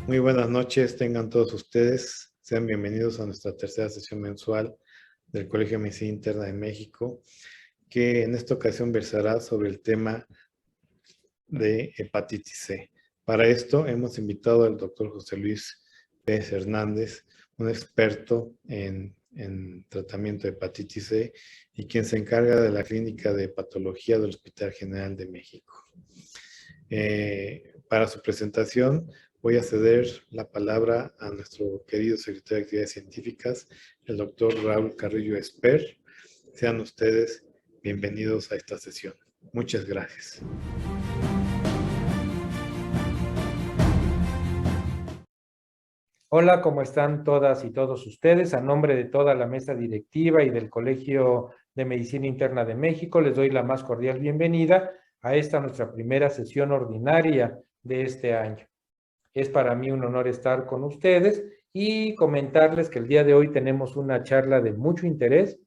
Muy buenas noches, tengan todos ustedes. Sean bienvenidos a nuestra tercera sesión mensual del Colegio de Medicina Interna de México, que en esta ocasión versará sobre el tema de hepatitis C. Para esto hemos invitado al doctor José Luis Pérez Hernández, un experto en tratamiento de hepatitis C y quien se encarga de la clínica de hepatología del Hospital General de México. Para su presentación voy a ceder la palabra a nuestro querido secretario de Actividades Científicas, el doctor Raúl Carrillo Esper. Sean ustedes bienvenidos a esta sesión. Muchas gracias. Hola, ¿cómo están todas y todos ustedes? A nombre de toda la mesa directiva y del Colegio de Medicina Interna de México, les doy la más cordial bienvenida a esta nuestra primera sesión ordinaria de este año. Es para mí un honor estar con ustedes y comentarles que el día de hoy tenemos una charla de mucho interés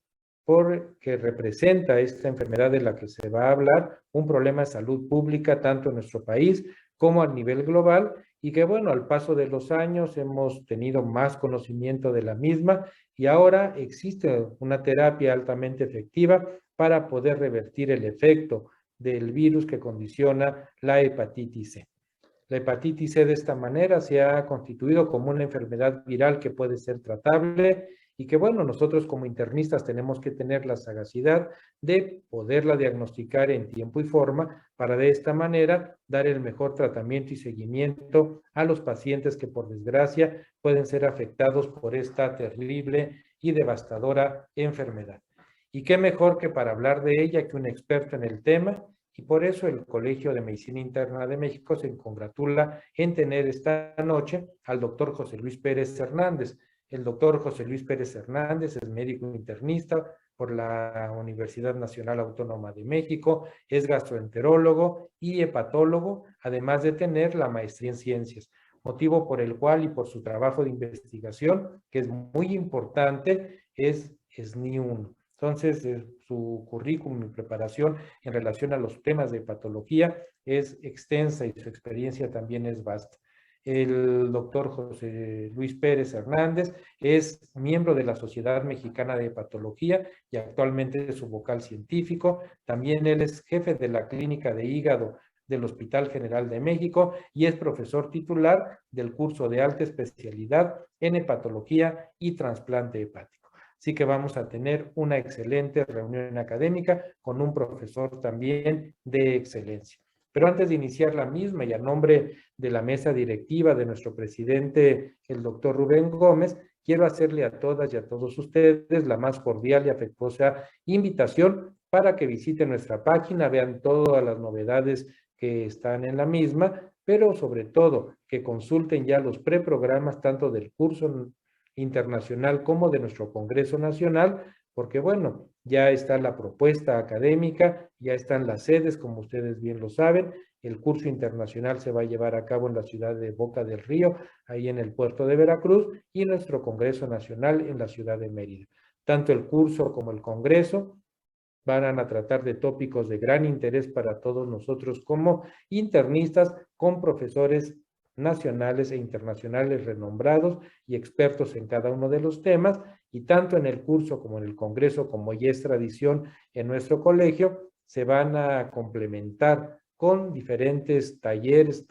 porque representa esta enfermedad de la que se va a hablar, un problema de salud pública tanto en nuestro país como a nivel global, y que bueno, al paso de los años hemos tenido más conocimiento de la misma y ahora existe una terapia altamente efectiva para poder revertir el efecto del virus que condiciona la hepatitis C. La hepatitis C de esta manera se ha constituido como una enfermedad viral que puede ser tratable y que, bueno, nosotros como internistas tenemos que tener la sagacidad de poderla diagnosticar en tiempo y forma para de esta manera dar el mejor tratamiento y seguimiento a los pacientes que por desgracia pueden ser afectados por esta terrible y devastadora enfermedad. Y qué mejor que para hablar de ella que un experto en el tema. Y por eso el Colegio de Medicina Interna de México se congratula en tener esta noche al doctor José Luis Pérez Hernández. El doctor José Luis Pérez Hernández es médico internista por la Universidad Nacional Autónoma de México, es gastroenterólogo y hepatólogo, además de tener la maestría en ciencias, motivo por el cual y por su trabajo de investigación, que es muy importante, es SNI1. Entonces, su currículum y preparación en relación a los temas de patología es extensa y su experiencia también es vasta. El doctor José Luis Pérez Hernández es miembro de la Sociedad Mexicana de Hepatología y actualmente es su vocal científico. También él es jefe de la Clínica de Hígado del Hospital General de México y es profesor titular del curso de alta especialidad en hepatología y trasplante hepático. Así que vamos a tener una excelente reunión académica con un profesor también de excelencia. Pero antes de iniciar la misma y a nombre de la mesa directiva de nuestro presidente, el doctor Rubén Gómez, quiero hacerle a todas y a todos ustedes la más cordial y afectuosa invitación para que visiten nuestra página, vean todas las novedades que están en la misma, pero sobre todo que consulten ya los preprogramas tanto del curso internacional como de nuestro Congreso Nacional, porque bueno, ya está la propuesta académica, ya están las sedes, como ustedes bien lo saben. El curso internacional se va a llevar a cabo en la ciudad de Boca del Río, ahí en el puerto de Veracruz, y nuestro Congreso Nacional en la ciudad de Mérida. Tanto el curso como el Congreso van a tratar de tópicos de gran interés para todos nosotros como internistas, con profesores nacionales e internacionales renombrados y expertos en cada uno de los temas, y tanto en el curso como en el Congreso, como ya es tradición en nuestro colegio, se van a complementar con diferentes talleres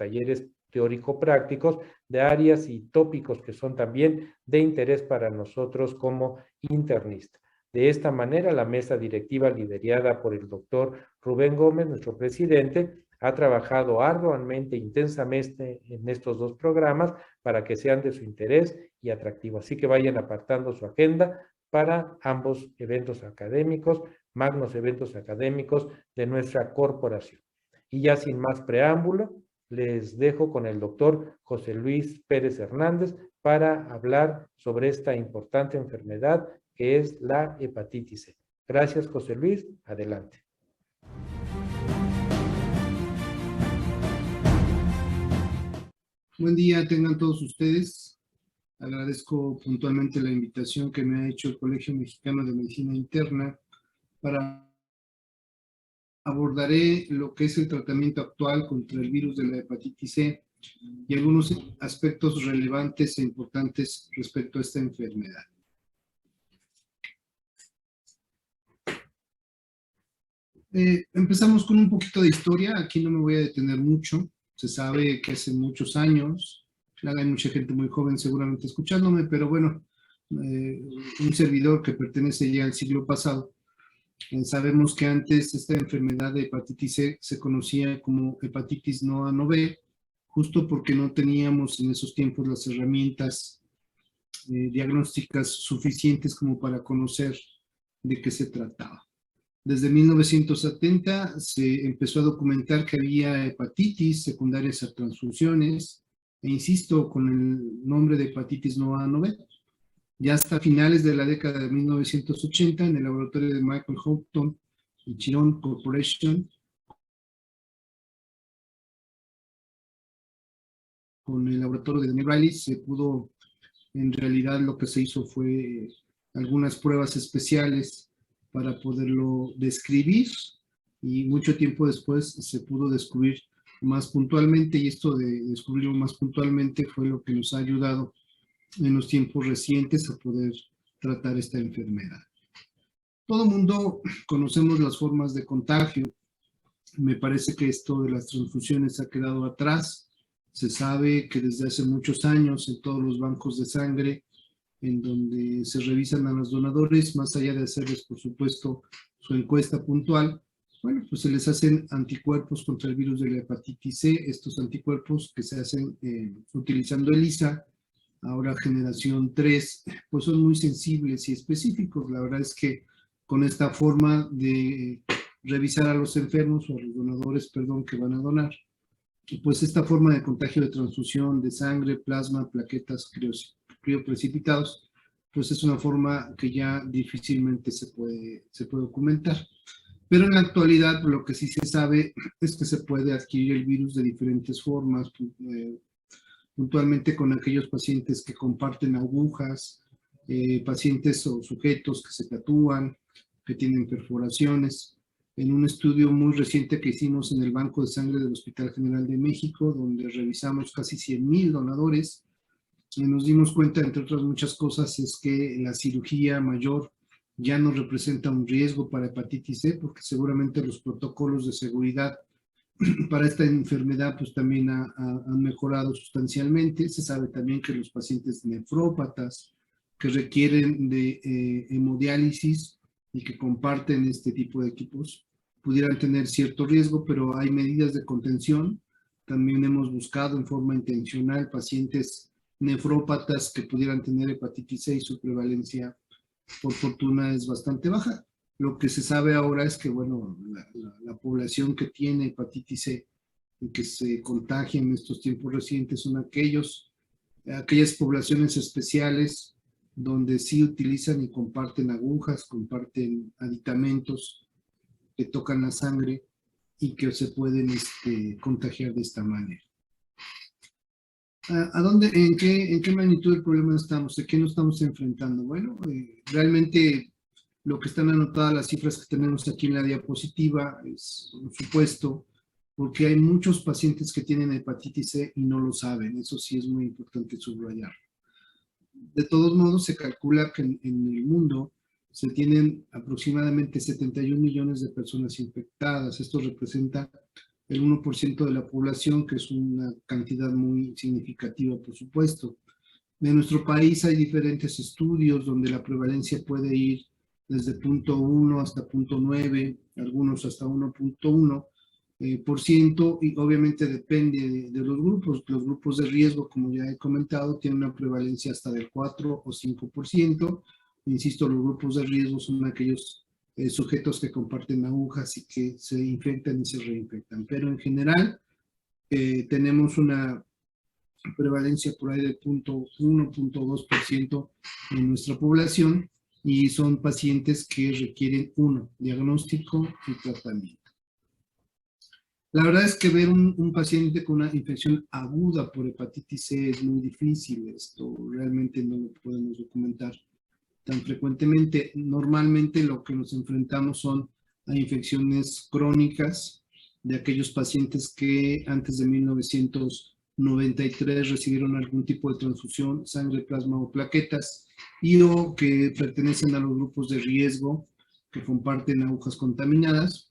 teórico-prácticos de áreas y tópicos que son también de interés para nosotros como internistas. De esta manera, la mesa directiva liderada por el doctor Rubén Gómez, nuestro presidente, ha trabajado arduamente, intensamente en estos dos programas para que sean de su interés y atractivo. Así que vayan apartando su agenda para ambos eventos académicos, magnos eventos académicos de nuestra corporación. Y ya sin más preámbulo, les dejo con el doctor José Luis Pérez Hernández para hablar sobre esta importante enfermedad que es la hepatitis C. Gracias, José Luis. Adelante. Buen día, tengan todos ustedes. Agradezco puntualmente la invitación que me ha hecho el Colegio Mexicano de Medicina Interna para abordaré lo que es el tratamiento actual contra el virus de la hepatitis C y algunos aspectos relevantes e importantes respecto a esta enfermedad. Empezamos con un poquito de historia. Aquí no me voy a detener mucho. Se sabe que hace muchos años, hay mucha gente muy joven seguramente escuchándome, pero bueno, un servidor que pertenece ya al siglo pasado, sabemos que antes esta enfermedad de hepatitis C se conocía como hepatitis no A no B, justo porque no teníamos en esos tiempos las herramientas diagnósticas suficientes como para conocer de qué se trataba. Desde 1970 se empezó a documentar que había hepatitis secundarias a transfusiones, e insisto, con el nombre de hepatitis no A no B. Ya hasta finales de la década de 1980, en el laboratorio de Michael Houghton y Chiron Corporation, con el laboratorio de Daniel Riley, se pudo, en realidad lo que se hizo fue algunas pruebas especiales para poderlo describir, y mucho tiempo después se pudo descubrir más puntualmente, y esto de descubrirlo más puntualmente fue lo que nos ha ayudado en los tiempos recientes a poder tratar esta enfermedad. Todo el mundo conocemos las formas de contagio. Me parece que esto de las transfusiones ha quedado atrás. Se sabe que desde hace muchos años en todos los bancos de sangre, en donde se revisan a los donadores, más allá de hacerles, por supuesto, su encuesta puntual, bueno, pues se les hacen anticuerpos contra el virus de la hepatitis C. Estos anticuerpos que se hacen utilizando ELISA, ahora generación 3, pues son muy sensibles y específicos. La verdad es que con esta forma de revisar a los enfermos o a los donadores, perdón, que van a donar, pues esta forma de contagio de transfusión de sangre, plasma, plaquetas, crioprecipitados, pues es una forma que ya difícilmente se puede documentar. Pero en la actualidad lo que sí se sabe es que se puede adquirir el virus de diferentes formas, puntualmente con aquellos pacientes que comparten agujas, pacientes o sujetos que se tatúan, que tienen perforaciones. En un estudio muy reciente que hicimos en el Banco de Sangre del Hospital General de México, donde revisamos casi 100,000 donadores, y nos dimos cuenta, entre otras muchas cosas, es que la cirugía mayor ya no representa un riesgo para hepatitis C, porque seguramente los protocolos de seguridad para esta enfermedad pues también han mejorado sustancialmente. Se sabe también que los pacientes nefrópatas que requieren de hemodiálisis y que comparten este tipo de equipos pudieran tener cierto riesgo, pero hay medidas de contención. También hemos buscado en forma intencional pacientes nefrópatas que pudieran tener hepatitis C, y su prevalencia por fortuna es bastante baja. Lo que se sabe ahora es que, bueno, la población que tiene hepatitis C y que se contagia en estos tiempos recientes son aquellas poblaciones especiales donde sí utilizan y comparten agujas, comparten aditamentos que tocan la sangre y que se pueden contagiar de esta manera. ¿En qué magnitud del problema estamos? ¿De qué nos estamos enfrentando? Bueno, realmente lo que están anotadas las cifras que tenemos aquí en la diapositiva es un supuesto, porque hay muchos pacientes que tienen hepatitis C y no lo saben. Eso sí es muy importante subrayar. De todos modos, se calcula que en el mundo se tienen aproximadamente 71 millones de personas infectadas. Esto representa el 1% de la población, que es una cantidad muy significativa, por supuesto. En nuestro país hay diferentes estudios donde la prevalencia puede ir desde 0.1 hasta 0.9, algunos hasta 1.1%, y obviamente depende de los grupos. Los grupos de riesgo, como ya he comentado, tienen una prevalencia hasta del 4 o 5%. Insisto, los grupos de riesgo son aquellos sujetos que comparten agujas y que se infectan y se reinfectan. Pero en general tenemos una prevalencia por ahí de 0.1, 0.2% en nuestra población, y son pacientes que requieren diagnóstico y tratamiento. La verdad es que ver un paciente con una infección aguda por hepatitis C es muy difícil. Esto realmente no lo podemos documentar tan frecuentemente. Normalmente lo que nos enfrentamos son a infecciones crónicas de aquellos pacientes que antes de 1990 93 recibieron algún tipo de transfusión, sangre, plasma o plaquetas, y o que pertenecen a los grupos de riesgo que comparten agujas contaminadas,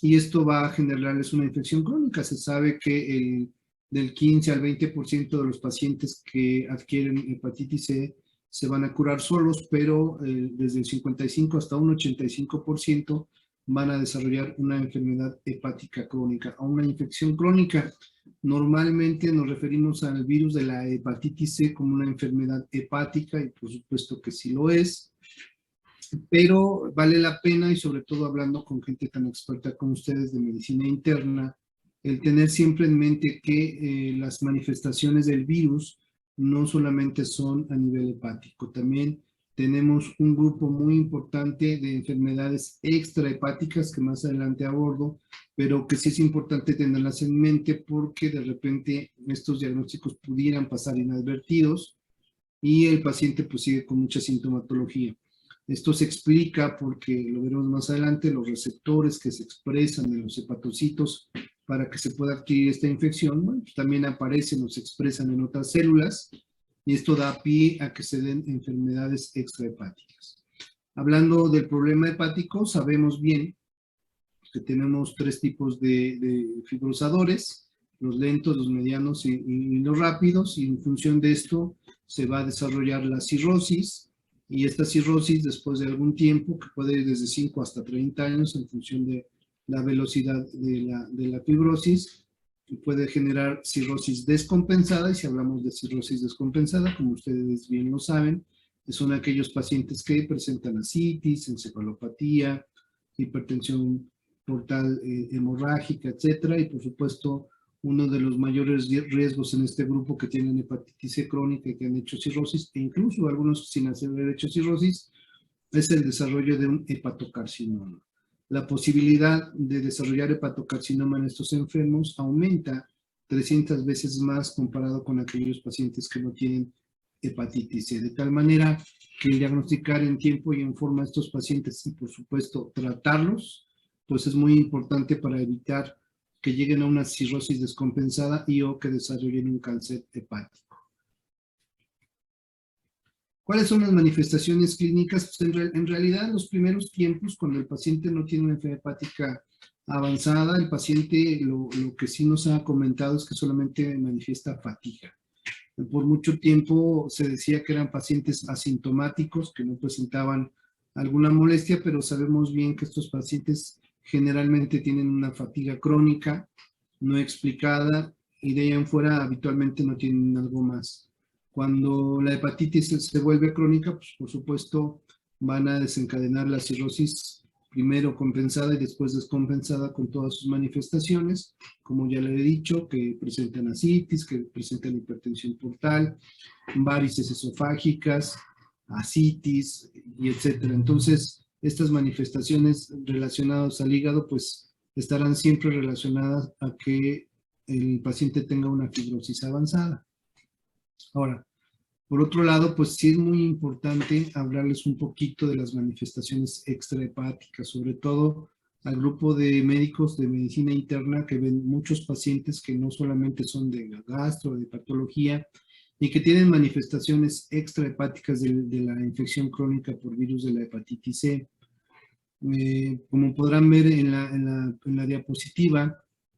y esto va a generarles una infección crónica. Se sabe que del 15 al 20% de los pacientes que adquieren hepatitis C se van a curar solos, pero desde el 55 hasta un 85% van a desarrollar una enfermedad hepática crónica o una infección crónica. Normalmente nos referimos al virus de la hepatitis C como una enfermedad hepática, y por supuesto que sí lo es, pero vale la pena, y sobre todo hablando con gente tan experta como ustedes de medicina interna, el tener siempre en mente que las manifestaciones del virus no solamente son a nivel hepático, también tenemos un grupo muy importante de enfermedades extrahepáticas que más adelante abordo, pero que sí es importante tenerlas en mente porque de repente estos diagnósticos pudieran pasar inadvertidos y el paciente pues sigue con mucha sintomatología. Esto se explica porque, lo veremos más adelante, los receptores que se expresan en los hepatocitos para que se pueda adquirir esta infección, bueno, pues también aparecen o se expresan en otras células, y esto da pie a que se den enfermedades extrahepáticas. Hablando del problema hepático, sabemos bien que tenemos tres tipos de fibrosadores, los lentos, los medianos y los rápidos, y en función de esto se va a desarrollar la cirrosis, y esta cirrosis después de algún tiempo, que puede ir desde 5 hasta 30 años en función de la velocidad de la fibrosis, puede generar cirrosis descompensada, y si hablamos de cirrosis descompensada, como ustedes bien lo saben, son aquellos pacientes que presentan ascitis, encefalopatía, hipertensión portal hemorrágica, etcétera, y por supuesto uno de los mayores riesgos en este grupo que tienen hepatitis C crónica y que han hecho cirrosis, e incluso algunos sin haber hecho cirrosis, es el desarrollo de un hepatocarcinoma. La posibilidad de desarrollar hepatocarcinoma en estos enfermos aumenta 300 veces más comparado con aquellos pacientes que no tienen hepatitis C, de tal manera que el diagnosticar en tiempo y en forma a estos pacientes y por supuesto tratarlos, pues es muy importante para evitar que lleguen a una cirrosis descompensada y o que desarrollen un cáncer hepático. ¿Cuáles son las manifestaciones clínicas? Pues en realidad, en los primeros tiempos, cuando el paciente no tiene una enfermedad hepática avanzada, el paciente lo que sí nos ha comentado es que solamente manifiesta fatiga. Por mucho tiempo se decía que eran pacientes asintomáticos, que no presentaban alguna molestia, pero sabemos bien que estos pacientes generalmente tienen una fatiga crónica, no explicada, y de ahí en fuera habitualmente no tienen algo más. Cuando la hepatitis se vuelve crónica, pues por supuesto van a desencadenar la cirrosis, primero compensada y después descompensada con todas sus manifestaciones, como ya le he dicho, que presentan ascitis, que presentan hipertensión portal, varices esofágicas, ascitis, y etcétera. Entonces, estas manifestaciones relacionadas al hígado, pues estarán siempre relacionadas a que el paciente tenga una fibrosis avanzada. Ahora, por otro lado, pues sí es muy importante hablarles un poquito de las manifestaciones extrahepáticas, sobre todo al grupo de médicos de medicina interna que ven muchos pacientes que no solamente son de gastro, de patología, y que tienen manifestaciones extrahepáticas de la infección crónica por virus de la hepatitis C. Como podrán ver en la diapositiva,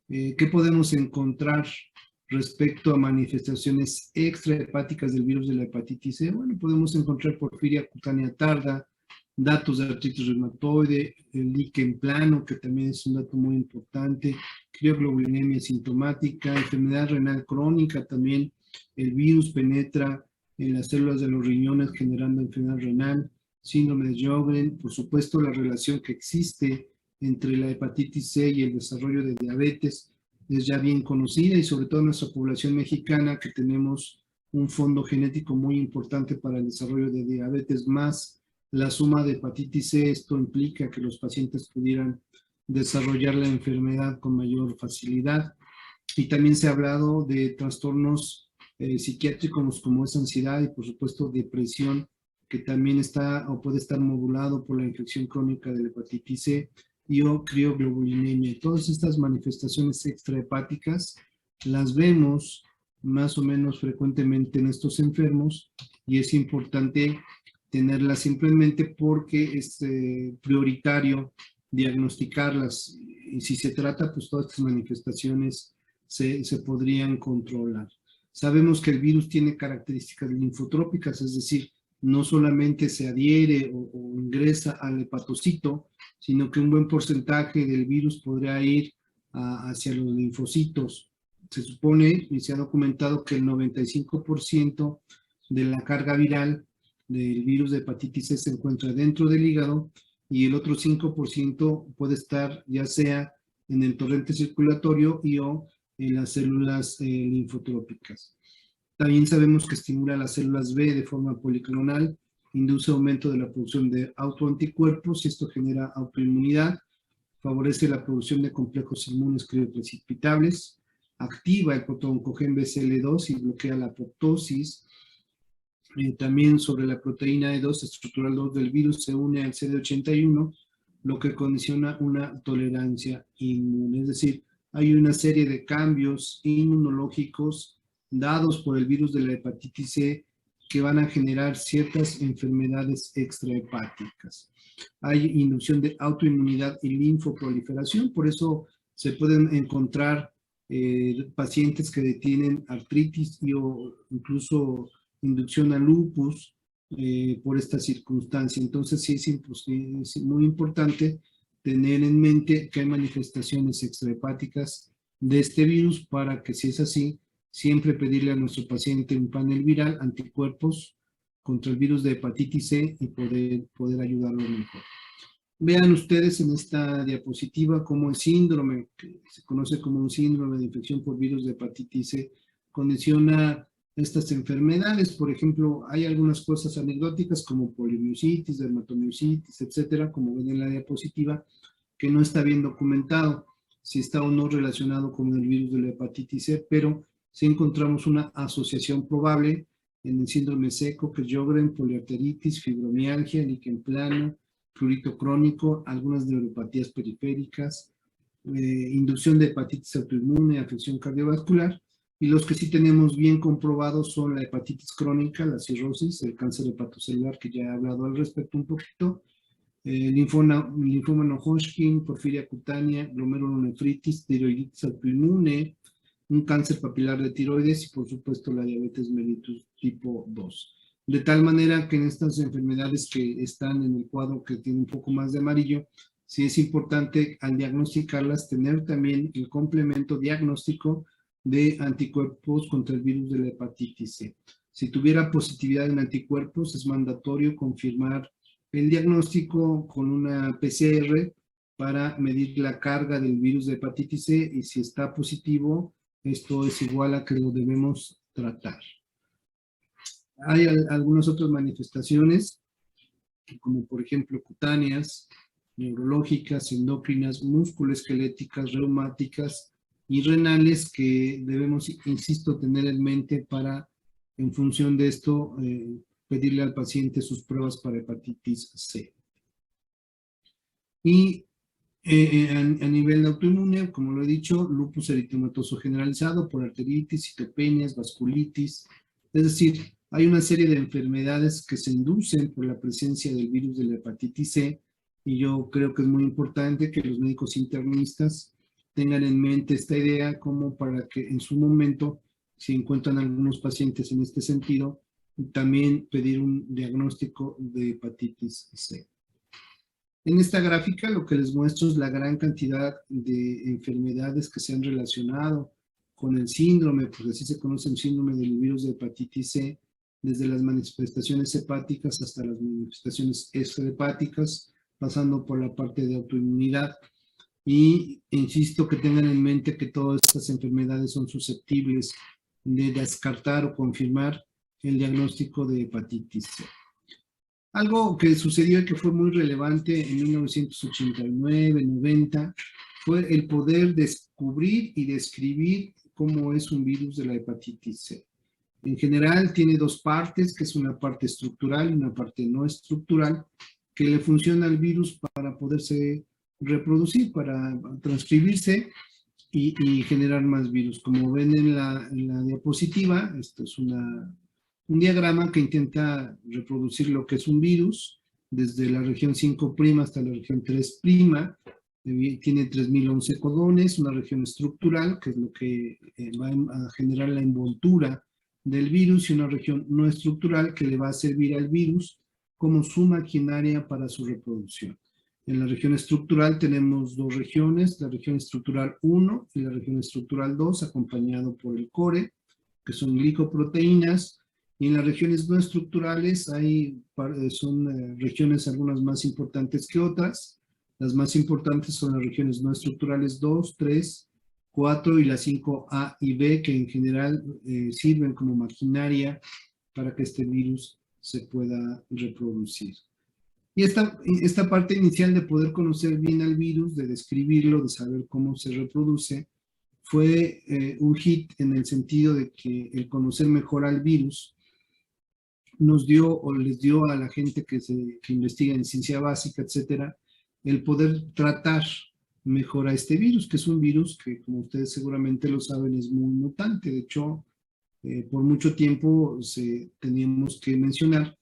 ¿qué podemos encontrar respecto a manifestaciones extrahepáticas del virus de la hepatitis C? Bueno, podemos encontrar porfiria cutánea tarda, datos de artritis reumatoide, el líquen plano, que también es un dato muy importante, crioglobulinemia sintomática, enfermedad renal crónica también. El virus penetra en las células de los riñones generando enfermedad renal, síndrome de Sjögren, por supuesto la relación que existe entre la hepatitis C y el desarrollo de diabetes es ya bien conocida, y sobre todo en nuestra población mexicana, que tenemos un fondo genético muy importante para el desarrollo de diabetes, más la suma de hepatitis C. Esto implica que los pacientes pudieran desarrollar la enfermedad con mayor facilidad. Y también se ha hablado de trastornos psiquiátricos como es ansiedad y por supuesto depresión, que también está o puede estar modulado por la infección crónica de la hepatitis C y o crioglobulinemia. Todas estas manifestaciones extrahepáticas las vemos más o menos frecuentemente en estos enfermos y es importante tenerlas simplemente porque es prioritario diagnosticarlas y si se trata, pues todas estas manifestaciones se podrían controlar. Sabemos que el virus tiene características linfotrópicas, es decir, no solamente se adhiere o ingresa al hepatocito, sino que un buen porcentaje del virus podría ir hacia los linfocitos. Se supone y se ha documentado que el 95% de la carga viral del virus de hepatitis C se encuentra dentro del hígado y el otro 5% puede estar ya sea en el torrente circulatorio y o en las células linfotrópicas. También sabemos que estimula las células B de forma policlonal, induce aumento de la producción de autoanticuerpos y esto genera autoinmunidad, favorece la producción de complejos inmunes crioprecipitables, activa el protooncogen BCL2 y bloquea la apoptosis. También sobre la proteína E2 estructural 2 del virus se une al CD81, lo que condiciona una tolerancia inmune. Es decir, hay una serie de cambios inmunológicos dados por el virus de la hepatitis C que van a generar ciertas enfermedades extrahepáticas. Hay inducción de autoinmunidad y linfoproliferación, por eso se pueden encontrar pacientes que tienen artritis o incluso inducción a lupus por esta circunstancia. Entonces sí es muy importante tener en mente que hay manifestaciones extrahepáticas de este virus para que si es así, siempre pedirle a nuestro paciente un panel viral, anticuerpos contra el virus de hepatitis C y poder ayudarlo mejor. Vean ustedes en esta diapositiva cómo el síndrome, que se conoce como un síndrome de infección por virus de hepatitis C, condiciona estas enfermedades. Por ejemplo, hay algunas cosas anecdóticas como polimiositis, dermatomiositis, etcétera, como ven en la diapositiva, que no está bien documentado si está o no relacionado con el virus de la hepatitis C, pero sí encontramos una asociación probable en el síndrome seco, que es Sjögren, poliarteritis, fibromialgia, líquen plano, prurito crónico, algunas neuropatías periféricas, inducción de hepatitis autoinmune, afección cardiovascular, y los que sí tenemos bien comprobados son la hepatitis crónica, la cirrosis, el cáncer hepatocelular, que ya he hablado al respecto un poquito, linfoma no Hodgkin, porfiria cutánea, glomerulonefritis, tiroiditis autoinmune, un cáncer papilar de tiroides y por supuesto la diabetes mellitus tipo 2. De tal manera que en estas enfermedades que están en el cuadro que tiene un poco más de amarillo, sí es importante al diagnosticarlas tener también el complemento diagnóstico de anticuerpos contra el virus de la hepatitis C. Si tuviera positividad en anticuerpos, es mandatorio confirmar el diagnóstico con una PCR para medir la carga del virus de hepatitis C y si está positivo, esto es igual a que lo debemos tratar. Hay algunas otras manifestaciones, como por ejemplo cutáneas, neurológicas, endocrinas, musculoesqueléticas, reumáticas y renales que debemos, insisto, tener en mente para, en función de esto, pedirle al paciente sus pruebas para hepatitis C. Y a nivel autoinmune, como lo he dicho, lupus eritematoso generalizado por arteritis, citopenias, vasculitis, es decir, hay una serie de enfermedades que se inducen por la presencia del virus de la hepatitis C y yo creo que es muy importante que los médicos internistas tengan en mente esta idea como para que en su momento, si encuentran algunos pacientes en este sentido, también pedir un diagnóstico de hepatitis C. En esta gráfica lo que les muestro es la gran cantidad de enfermedades que se han relacionado con el síndrome, porque así se conoce el síndrome del virus de hepatitis C, desde las manifestaciones hepáticas hasta las manifestaciones extrahepáticas, pasando por la parte de autoinmunidad. Y insisto que tengan en mente que todas estas enfermedades son susceptibles de descartar o confirmar el diagnóstico de hepatitis C. Algo que sucedió y que fue muy relevante en 1989-90 fue el poder descubrir y describir cómo es un virus de la hepatitis C. En general tiene dos partes, que es una parte estructural y una parte no estructural, que le funciona al virus para poderse reproducir, para transcribirse y generar más virus. Como ven en la diapositiva, esto es un diagrama que intenta reproducir lo que es un virus, desde la región 5' hasta la región 3', tiene 3011 codones, una región estructural, que es lo que va a generar la envoltura del virus, y una región no estructural que le va a servir al virus como su maquinaria para su reproducción. En la región estructural tenemos dos regiones, la región estructural 1 y la región estructural 2, acompañado por el core, que son glicoproteínas, y en las regiones no estructurales son regiones algunas más importantes que otras. Las más importantes son las regiones no estructurales 2, 3, 4 y las 5A y B, que en general sirven como maquinaria para que este virus se pueda reproducir. Y esta parte inicial de poder conocer bien al virus, de describirlo, de saber cómo se reproduce, fue un hit en el sentido de que el conocer mejor al virus nos dio o les dio a la gente que investiga en ciencia básica, etcétera, el poder tratar mejor a este virus, que es un virus que, como ustedes seguramente lo saben, es muy mutante. De hecho, por mucho tiempo teníamos que mencionar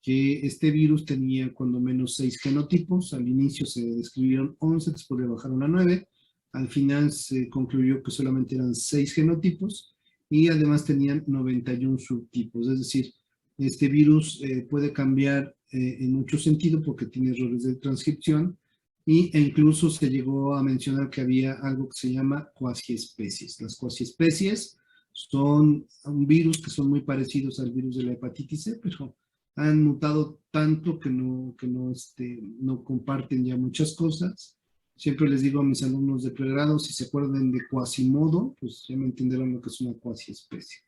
que este virus tenía cuando menos 6 genotipos. Al inicio se describieron 11, después le bajaron a 9. Al final se concluyó que solamente eran 6 genotipos y además tenían 91 subtipos. Es decir, este virus puede cambiar en mucho sentido porque tiene errores de transcripción e incluso se llegó a mencionar que había algo que se llama cuasiespecies. Las cuasiespecies son un virus que son muy parecidos al virus de la hepatitis C, pero han mutado tanto que no comparten ya muchas cosas. Siempre les digo a mis alumnos de pregrado, si se acuerdan de Quasimodo, pues ya me entenderán lo que es una cuasiespecie.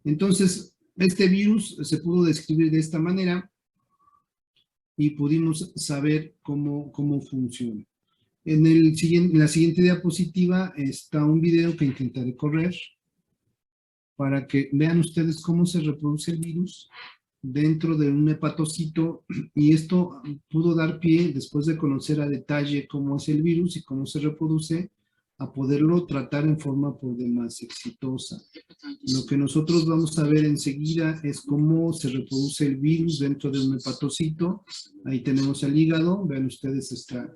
Entonces, este virus se pudo describir de esta manera y pudimos saber cómo funciona. En la siguiente diapositiva está un video que intentaré correr para que vean ustedes cómo se reproduce el virus dentro de un hepatocito, y esto pudo dar pie, después de conocer a detalle cómo es el virus y cómo se reproduce, a poderlo tratar en forma por demás exitosa. Lo que nosotros vamos a ver enseguida es cómo se reproduce el virus dentro de un hepatocito. Ahí tenemos el hígado, vean ustedes, está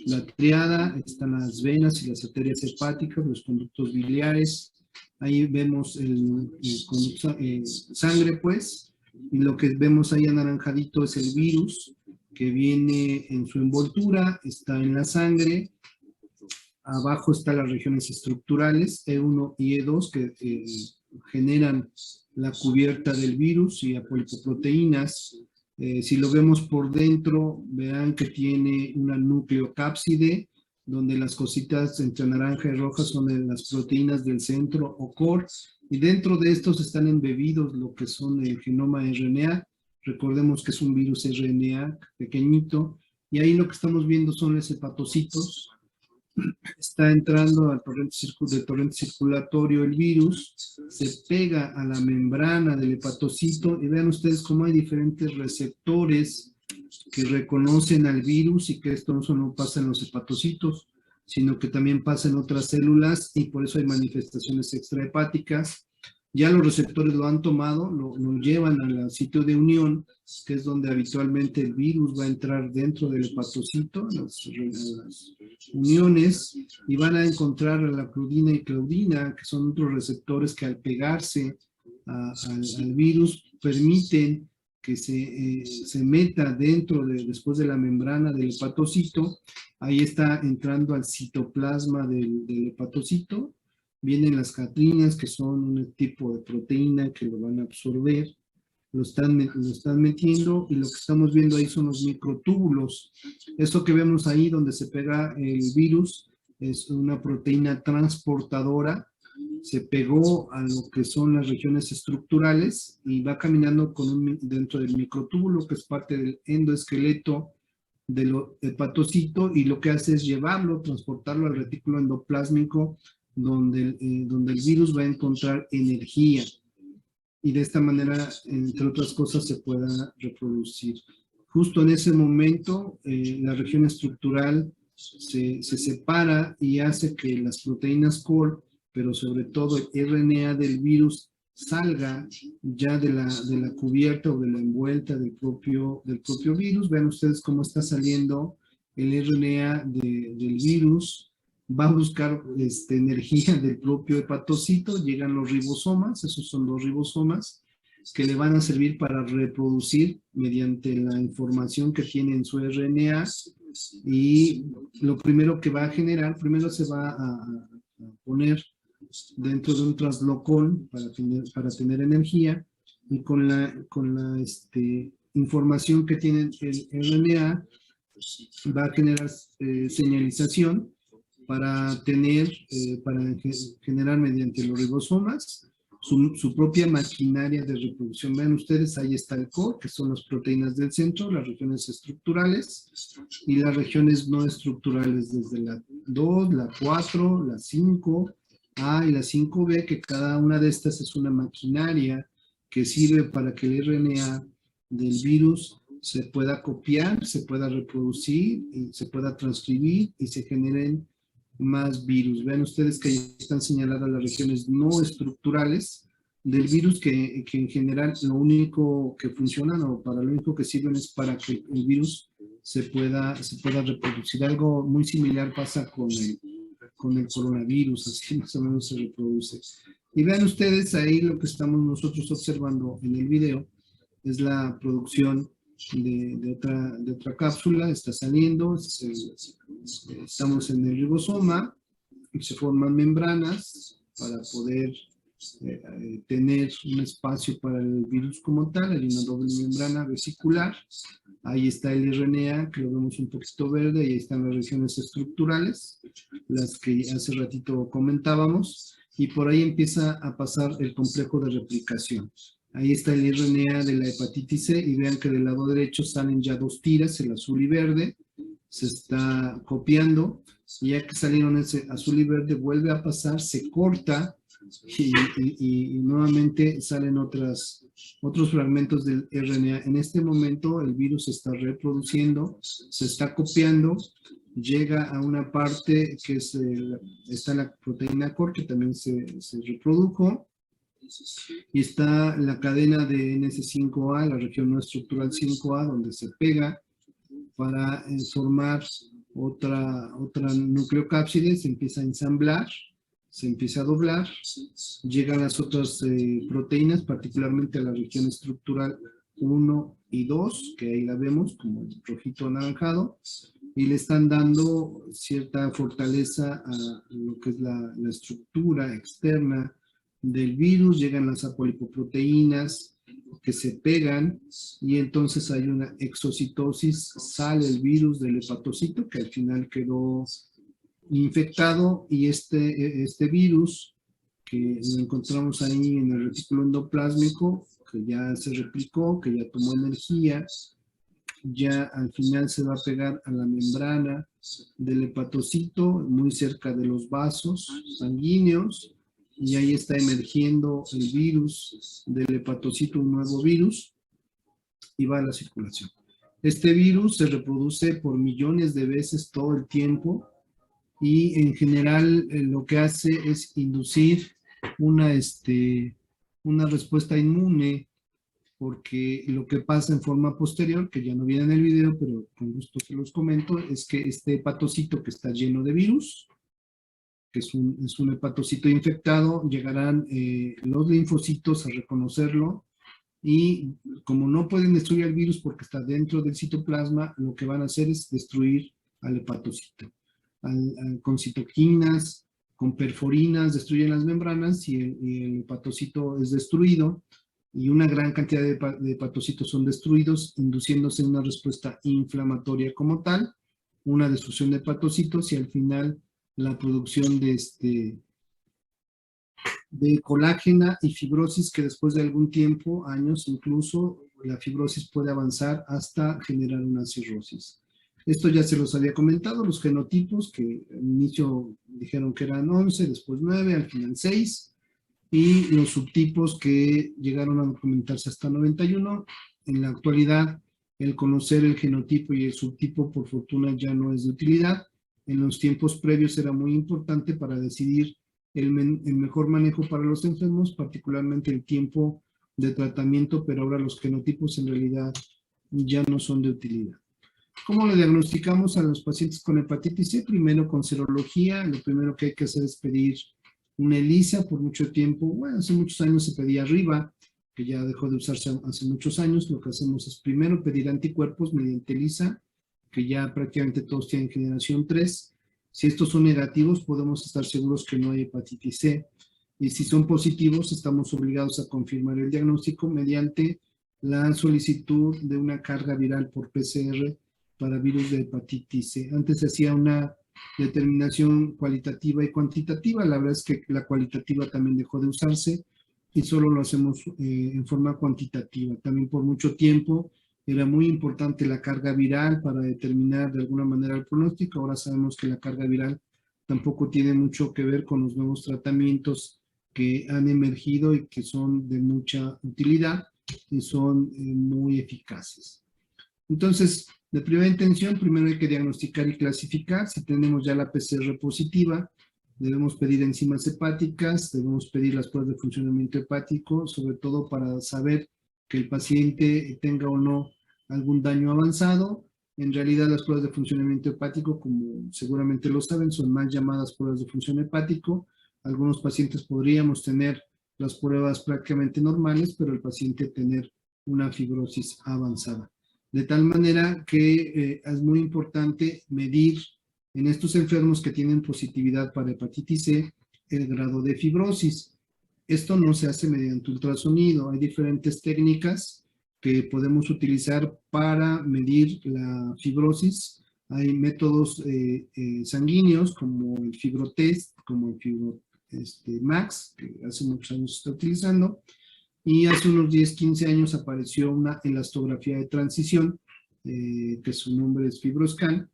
la triada, están las venas y las arterias hepáticas, los conductos biliares. Ahí vemos el sangre, pues, y lo que vemos ahí anaranjadito es el virus que viene en su envoltura, está en la sangre. Abajo están las regiones estructurales, E1 y E2, que generan la cubierta del virus y apolipoproteínas. Si lo vemos por dentro, vean que tiene una nucleocápside, donde las cositas entre naranja y roja son de las proteínas del centro o core, y dentro de estos están embebidos lo que son el genoma RNA. Recordemos que es un virus RNA pequeñito, y ahí lo que estamos viendo son los hepatocitos. Está entrando al torrente circulatorio el virus, se pega a la membrana del hepatocito, y vean ustedes cómo hay diferentes receptores que reconocen al virus, y que esto no solo pasa en los hepatocitos, sino que también pasa en otras células, y por eso hay manifestaciones extrahepáticas. Ya los receptores lo han tomado, lo llevan al sitio de unión, que es donde habitualmente el virus va a entrar dentro del hepatocito, las uniones, y van a encontrar la claudina y claudina, que son otros receptores que al pegarse al virus permiten que se meta después de la membrana del hepatocito. Ahí está entrando al citoplasma del hepatocito. Vienen las catrinas, que son un tipo de proteína que lo van a absorber, lo están metiendo, y lo que estamos viendo ahí son los microtúbulos. Esto que vemos ahí donde se pega el virus es una proteína transportadora, se pegó a lo que son las regiones estructurales y va caminando dentro del microtúbulo, que es parte del endoesqueleto del hepatocito, y lo que hace es llevarlo, transportarlo al retículo endoplásmico, donde el virus va a encontrar energía, y de esta manera, entre otras cosas, se pueda reproducir. Justo en ese momento, la región estructural se separa y hace que las proteínas core, pero sobre todo el RNA del virus, salga ya de la cubierta o de la envuelta del propio virus. Vean ustedes cómo está saliendo el RNA del virus. Va a buscar energía del propio hepatocito, llegan los ribosomas, esos son los ribosomas, que le van a servir para reproducir mediante la información que tiene en su RNA, y lo primero que va a generar, primero se va a poner dentro de un translocón para tener energía, y con la información que tiene el RNA va a generar señalización para generar mediante los ribosomas su propia maquinaria de reproducción. Vean ustedes, ahí está el core, que son las proteínas del centro, las regiones estructurales y las regiones no estructurales, desde la 2, la 4, la 5A y la 5B, que cada una de estas es una maquinaria que sirve para que el RNA del virus se pueda copiar, se pueda reproducir, y se pueda transcribir y se generen más virus. Vean ustedes que ahí están señaladas las regiones no estructurales del virus, que en general lo único que funcionan o para lo único que sirven es para que el virus se pueda reproducir. Algo muy similar pasa con el coronavirus, así más o menos se reproduce. Y vean ustedes ahí lo que estamos nosotros observando en el video, es la producción de otra cápsula. Está saliendo, estamos en el ribosoma, y se forman membranas para poder tener un espacio para el virus como tal. Hay una doble membrana vesicular, ahí está el RNA, que lo vemos un poquito verde, y ahí están las regiones estructurales, las que hace ratito comentábamos, y por ahí empieza a pasar el complejo de replicación. Ahí está el RNA de la hepatitis C, y vean que del lado derecho salen ya dos tiras, el azul y verde, se está copiando, y ya que salieron ese azul y verde, vuelve a pasar, se corta, y nuevamente salen otros fragmentos del RNA. En este momento el virus se está reproduciendo, se está copiando, llega a una parte que está la proteína core, que también se reprodujo, y está la cadena de NS5A, la región no estructural 5A, donde se pega para formar otra nucleocápside, se empieza a ensamblar, se empieza a doblar, llegan las otras proteínas, particularmente a la región estructural 1 y 2, que ahí la vemos como el rojito anaranjado, y le están dando cierta fortaleza a lo que es la estructura externa del virus. Llegan las apolipoproteínas que se pegan, y entonces hay una exocitosis, sale el virus del hepatocito, que al final quedó infectado, y este virus que lo encontramos ahí en el retículo endoplásmico, que ya se replicó, que ya tomó energía, ya al final se va a pegar a la membrana del hepatocito, muy cerca de los vasos sanguíneos, y ahí está emergiendo el virus del hepatocito, un nuevo virus, y va a la circulación. Este virus se reproduce por millones de veces todo el tiempo, y en general lo que hace es inducir una respuesta inmune, porque lo que pasa en forma posterior, que ya no viene en el video, pero con gusto se los comento, es que este hepatocito que está lleno de virus, que es un hepatocito infectado, llegarán los linfocitos a reconocerlo, y como no pueden destruir el virus porque está dentro del citoplasma, lo que van a hacer es destruir al hepatocito. Con citoquinas, con perforinas, destruyen las membranas, y el hepatocito es destruido, y una gran cantidad de hepatocitos son destruidos, induciéndose una respuesta inflamatoria como tal, una destrucción de hepatocitos, y al final la producción de colágena y fibrosis, que después de algún tiempo, años incluso, la fibrosis puede avanzar hasta generar una cirrosis. Esto ya se los había comentado, los genotipos, que al inicio dijeron que eran 11, después 9, al final 6, y los subtipos que llegaron a documentarse hasta 91. En la actualidad, el conocer el genotipo y el subtipo, por fortuna, ya no es de utilidad, en los tiempos previos era muy importante para decidir el mejor manejo para los enfermos, particularmente el tiempo de tratamiento, pero ahora los genotipos en realidad ya no son de utilidad. ¿Cómo le diagnosticamos a los pacientes con hepatitis C? Primero con serología. Lo primero que hay que hacer es pedir una ELISA. Por mucho tiempo, bueno, hace muchos años se pedía arriba, que ya dejó de usarse hace muchos años. Lo que hacemos es primero pedir anticuerpos mediante ELISA, que ya prácticamente todos tienen generación 3. Si estos son negativos, podemos estar seguros que no hay hepatitis C. Y si son positivos, estamos obligados a confirmar el diagnóstico mediante la solicitud de una carga viral por PCR para virus de hepatitis C. Antes se hacía una determinación cualitativa y cuantitativa. La verdad es que la cualitativa también dejó de usarse y solo lo hacemos en forma cuantitativa. También por mucho tiempo era muy importante la carga viral para determinar de alguna manera el pronóstico. Ahora sabemos que la carga viral tampoco tiene mucho que ver con los nuevos tratamientos que han emergido y que son de mucha utilidad y son muy eficaces. Entonces, de primera intención, primero hay que diagnosticar y clasificar. Si tenemos ya la PCR positiva, debemos pedir enzimas hepáticas, debemos pedir las pruebas de funcionamiento hepático, sobre todo para saber que el paciente tenga o no algún daño avanzado. En realidad, las pruebas de funcionamiento hepático, como seguramente lo saben, son mal llamadas pruebas de función hepático. Algunos pacientes podríamos tener las pruebas prácticamente normales, pero el paciente tener una fibrosis avanzada. De tal manera que es muy importante medir en estos enfermos que tienen positividad para hepatitis C el grado de fibrosis. Esto no se hace mediante ultrasonido. Hay diferentes técnicas que podemos utilizar para medir la fibrosis. Hay métodos sanguíneos como el FibroTest, como el FibroMax, que hace muchos años se está utilizando. Y hace unos 10, 15 años apareció una elastografía de transición, que su nombre es FibroScan,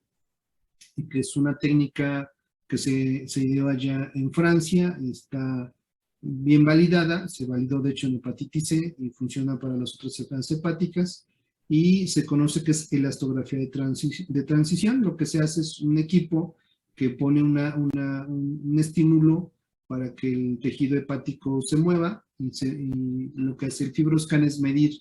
y que es una técnica que se dio allá en Francia, está bien validada, se validó de hecho en hepatitis C y funciona para las otras enfermedades hepáticas, y se conoce que es elastografía de transición. Lo que se hace es un equipo que pone un estímulo para que el tejido hepático se mueva, y lo que hace el FibroScan es medir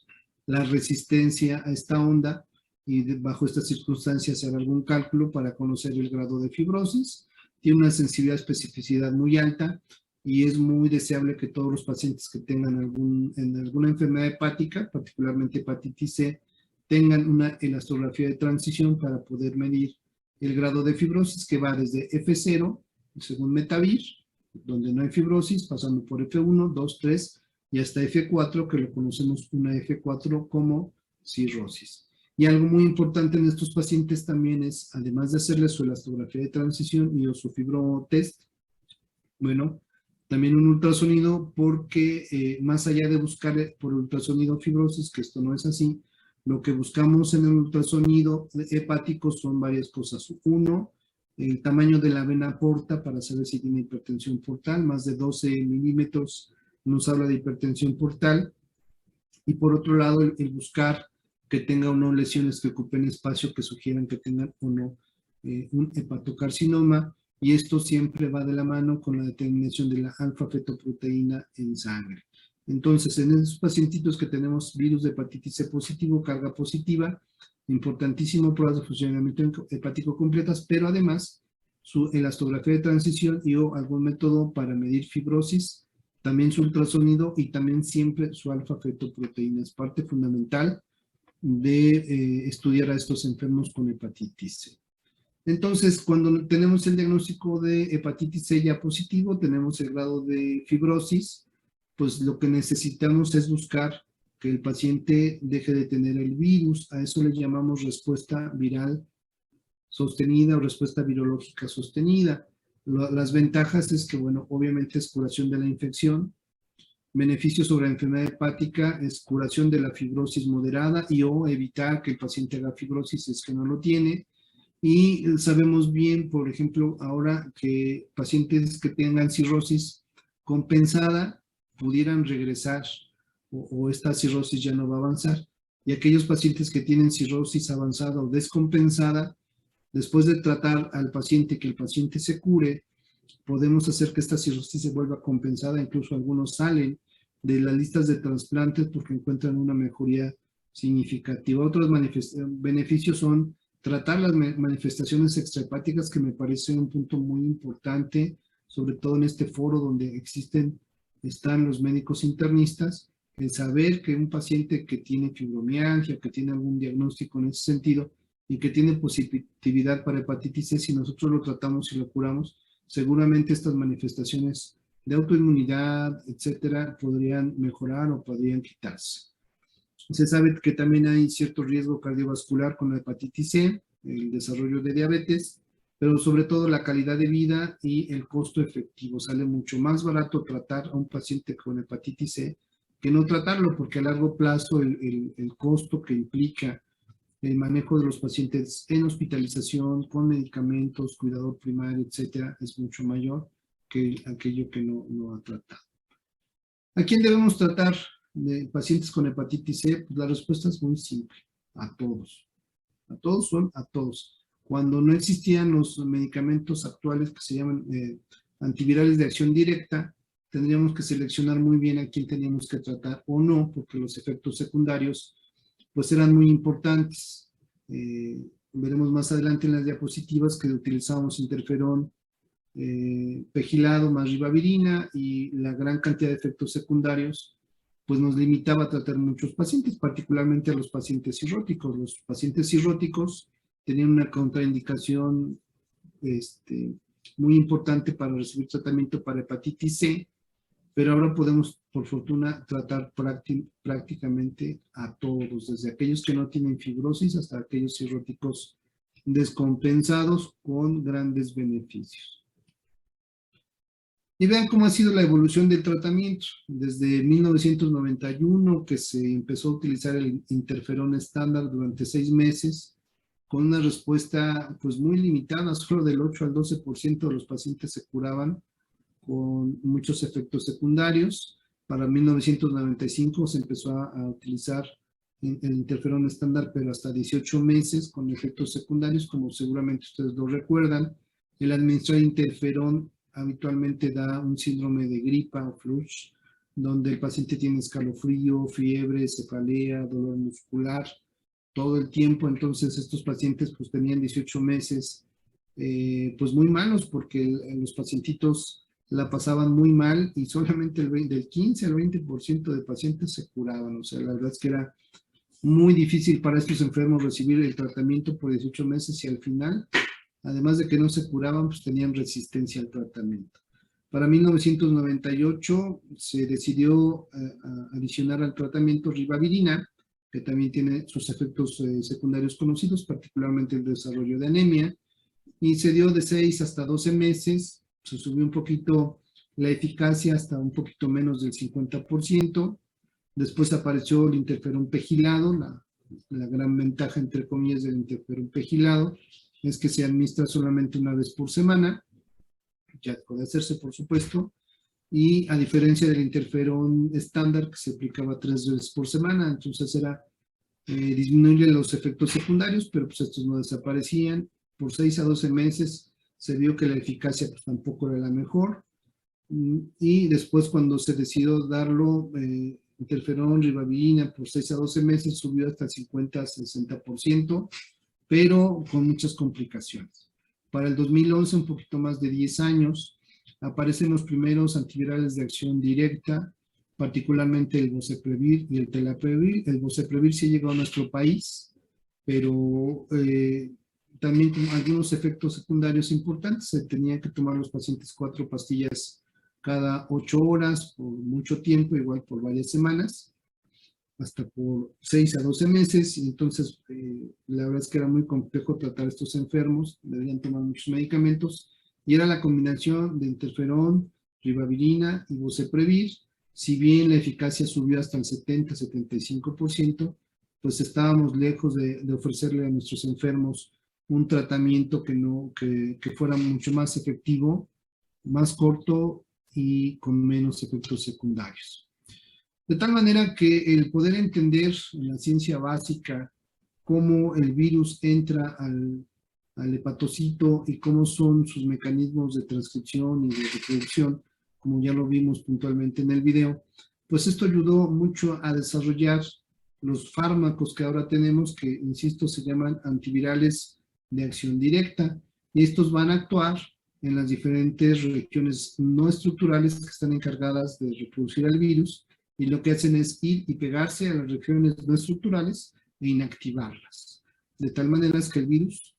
la resistencia a esta onda, y bajo estas circunstancias hacer algún cálculo para conocer el grado de fibrosis. Tiene una sensibilidad, especificidad muy alta, y es muy deseable que todos los pacientes que tengan alguna enfermedad hepática, particularmente hepatitis C, tengan una elastografía de transición para poder medir el grado de fibrosis, que va desde F0, según Metavir, donde no hay fibrosis, pasando por F1, 2, 3 y hasta F4, que lo conocemos una F4 como cirrosis. Y algo muy importante en estos pacientes también es, además de hacerles su elastografía de transición y o su fibrotest, bueno, también un ultrasonido, porque más allá de buscar por ultrasonido fibrosis, que esto no es así, lo que buscamos en el ultrasonido hepático son varias cosas. Uno, el tamaño de la vena porta para saber si tiene hipertensión portal, más de 12 milímetros nos habla de hipertensión portal. Y por otro lado, el buscar que tenga o no lesiones que ocupen espacio que sugieran que tengan o no un hepatocarcinoma, y esto siempre va de la mano con la determinación de la alfa-fetoproteína en sangre. Entonces, en esos pacientitos que tenemos virus de hepatitis C positivo, carga positiva, importantísimo pruebas de funcionamiento hepático completas, pero además su elastografía de transición y o algún método para medir fibrosis, también su ultrasonido y también siempre su alfa-fetoproteína. Es parte fundamental de estudiar a estos enfermos con hepatitis C. Entonces, cuando tenemos el diagnóstico de hepatitis C ya positivo, tenemos el grado de fibrosis, pues lo que necesitamos es buscar que el paciente deje de tener el virus. A eso le llamamos respuesta viral sostenida o respuesta virológica sostenida. Las ventajas es que, bueno, obviamente es curación de la infección. Beneficios sobre la enfermedad hepática es curación de la fibrosis moderada y o evitar que el paciente haga fibrosis si es que no lo tiene. Y sabemos bien, por ejemplo, ahora que pacientes que tengan cirrosis compensada pudieran regresar o esta cirrosis ya no va a avanzar. Y aquellos pacientes que tienen cirrosis avanzada o descompensada, Después de tratar al paciente, que el paciente se cure, podemos hacer que esta cirrosis se vuelva compensada. Incluso algunos salen de las listas de trasplantes porque encuentran una mejoría significativa. Otros beneficios son tratar las manifestaciones extrahepáticas, que me parece un punto muy importante, sobre todo en este foro donde están los médicos internistas, el saber que un paciente que tiene fibromialgia, que tiene algún diagnóstico en ese sentido y que tiene positividad para hepatitis C, si nosotros lo tratamos y lo curamos, seguramente estas manifestaciones de autoinmunidad, etcétera, podrían mejorar o podrían quitarse. Se sabe que también hay cierto riesgo cardiovascular con la hepatitis C, el desarrollo de diabetes, pero sobre todo la calidad de vida y el costo efectivo. Sale mucho más barato tratar a un paciente con hepatitis C que no tratarlo, porque a largo plazo el costo que implica el manejo de los pacientes en hospitalización, con medicamentos, cuidador primario, etcétera, es mucho mayor que aquello que no ha tratado. ¿A quién debemos tratar de pacientes con hepatitis C? Pues la respuesta es muy simple: a todos. A todos son a todos. Cuando no existían los medicamentos actuales que se llaman antivirales de acción directa, tendríamos que seleccionar muy bien a quién teníamos que tratar o no, porque los efectos secundarios pues eran muy importantes. Veremos más adelante en las diapositivas que utilizábamos interferón pegilado más ribavirina, y la gran cantidad de efectos secundarios pues nos limitaba a tratar muchos pacientes, particularmente a los pacientes cirróticos. Los pacientes cirróticos tenían una contraindicación muy importante para recibir tratamiento para hepatitis C, pero ahora podemos, por fortuna, tratar prácticamente a todos, desde aquellos que no tienen fibrosis hasta aquellos cirróticos descompensados con grandes beneficios. Y vean cómo ha sido la evolución del tratamiento. Desde 1991, que se empezó a utilizar el interferón estándar durante 6 meses, con una respuesta pues muy limitada, solo del 8 al 12% de los pacientes se curaban, con muchos efectos secundarios. Para 1995 se empezó a utilizar el interferón estándar, pero hasta 18 meses con efectos secundarios, como seguramente ustedes lo recuerdan. El administrar interferón habitualmente da un síndrome de gripa o flush, donde el paciente tiene escalofrío, fiebre, cefalea, dolor muscular todo el tiempo. Entonces estos pacientes pues tenían 18 meses pues muy malos, porque los pacientitos la pasaban muy mal, y solamente del 15 al 20% de pacientes se curaban. O sea, la verdad es que era muy difícil para estos enfermos recibir el tratamiento por 18 meses, y al final, además de que no se curaban, pues tenían resistencia al tratamiento. Para 1998 se decidió adicionar al tratamiento ribavirina, que también tiene sus efectos secundarios conocidos, particularmente el desarrollo de anemia, y se dio de 6 hasta 12 meses, se subió un poquito la eficacia hasta un poquito menos del 50%, después apareció el interferón pegilado. La gran ventaja, entre comillas, del interferón pegilado es que se administra solamente una vez por semana, ya puede hacerse por supuesto, y a diferencia del interferón estándar que se aplicaba 3 veces por semana, entonces era disminuir los efectos secundarios, pero pues estos no desaparecían. Por 6 a 12 meses se vio que la eficacia pues tampoco era la mejor, y después, cuando se decidió darlo interferón ribavirina por 6 a 12 meses, subió hasta el 50-60%, pero con muchas complicaciones. Para el 2011, un poquito más de 10 años, aparecen los primeros antivirales de acción directa, particularmente el Boceprevir y el Telaprevir. El Boceprevir sí llegó a nuestro país, pero también con algunos efectos secundarios importantes. Se tenían que tomar los pacientes 4 pastillas cada 8 horas por mucho tiempo, igual por varias semanas, hasta por 6 a 12 meses, y entonces la verdad es que era muy complejo tratar a estos enfermos, debían tomar muchos medicamentos, y era la combinación de interferón, ribavirina y Boceprevir. Si bien la eficacia subió hasta el 70-75%, pues estábamos lejos de ofrecerle a nuestros enfermos un tratamiento que fuera mucho más efectivo, más corto y con menos efectos secundarios. De tal manera que el poder entender en la ciencia básica cómo el virus entra al hepatocito y cómo son sus mecanismos de transcripción y de reproducción, como ya lo vimos puntualmente en el video, pues esto ayudó mucho a desarrollar los fármacos que ahora tenemos, que, insisto, se llaman antivirales de acción directa, y estos van a actuar en las diferentes regiones no estructurales que están encargadas de reproducir al virus, y lo que hacen es ir y pegarse a las regiones no estructurales e inactivarlas, de tal manera que el virus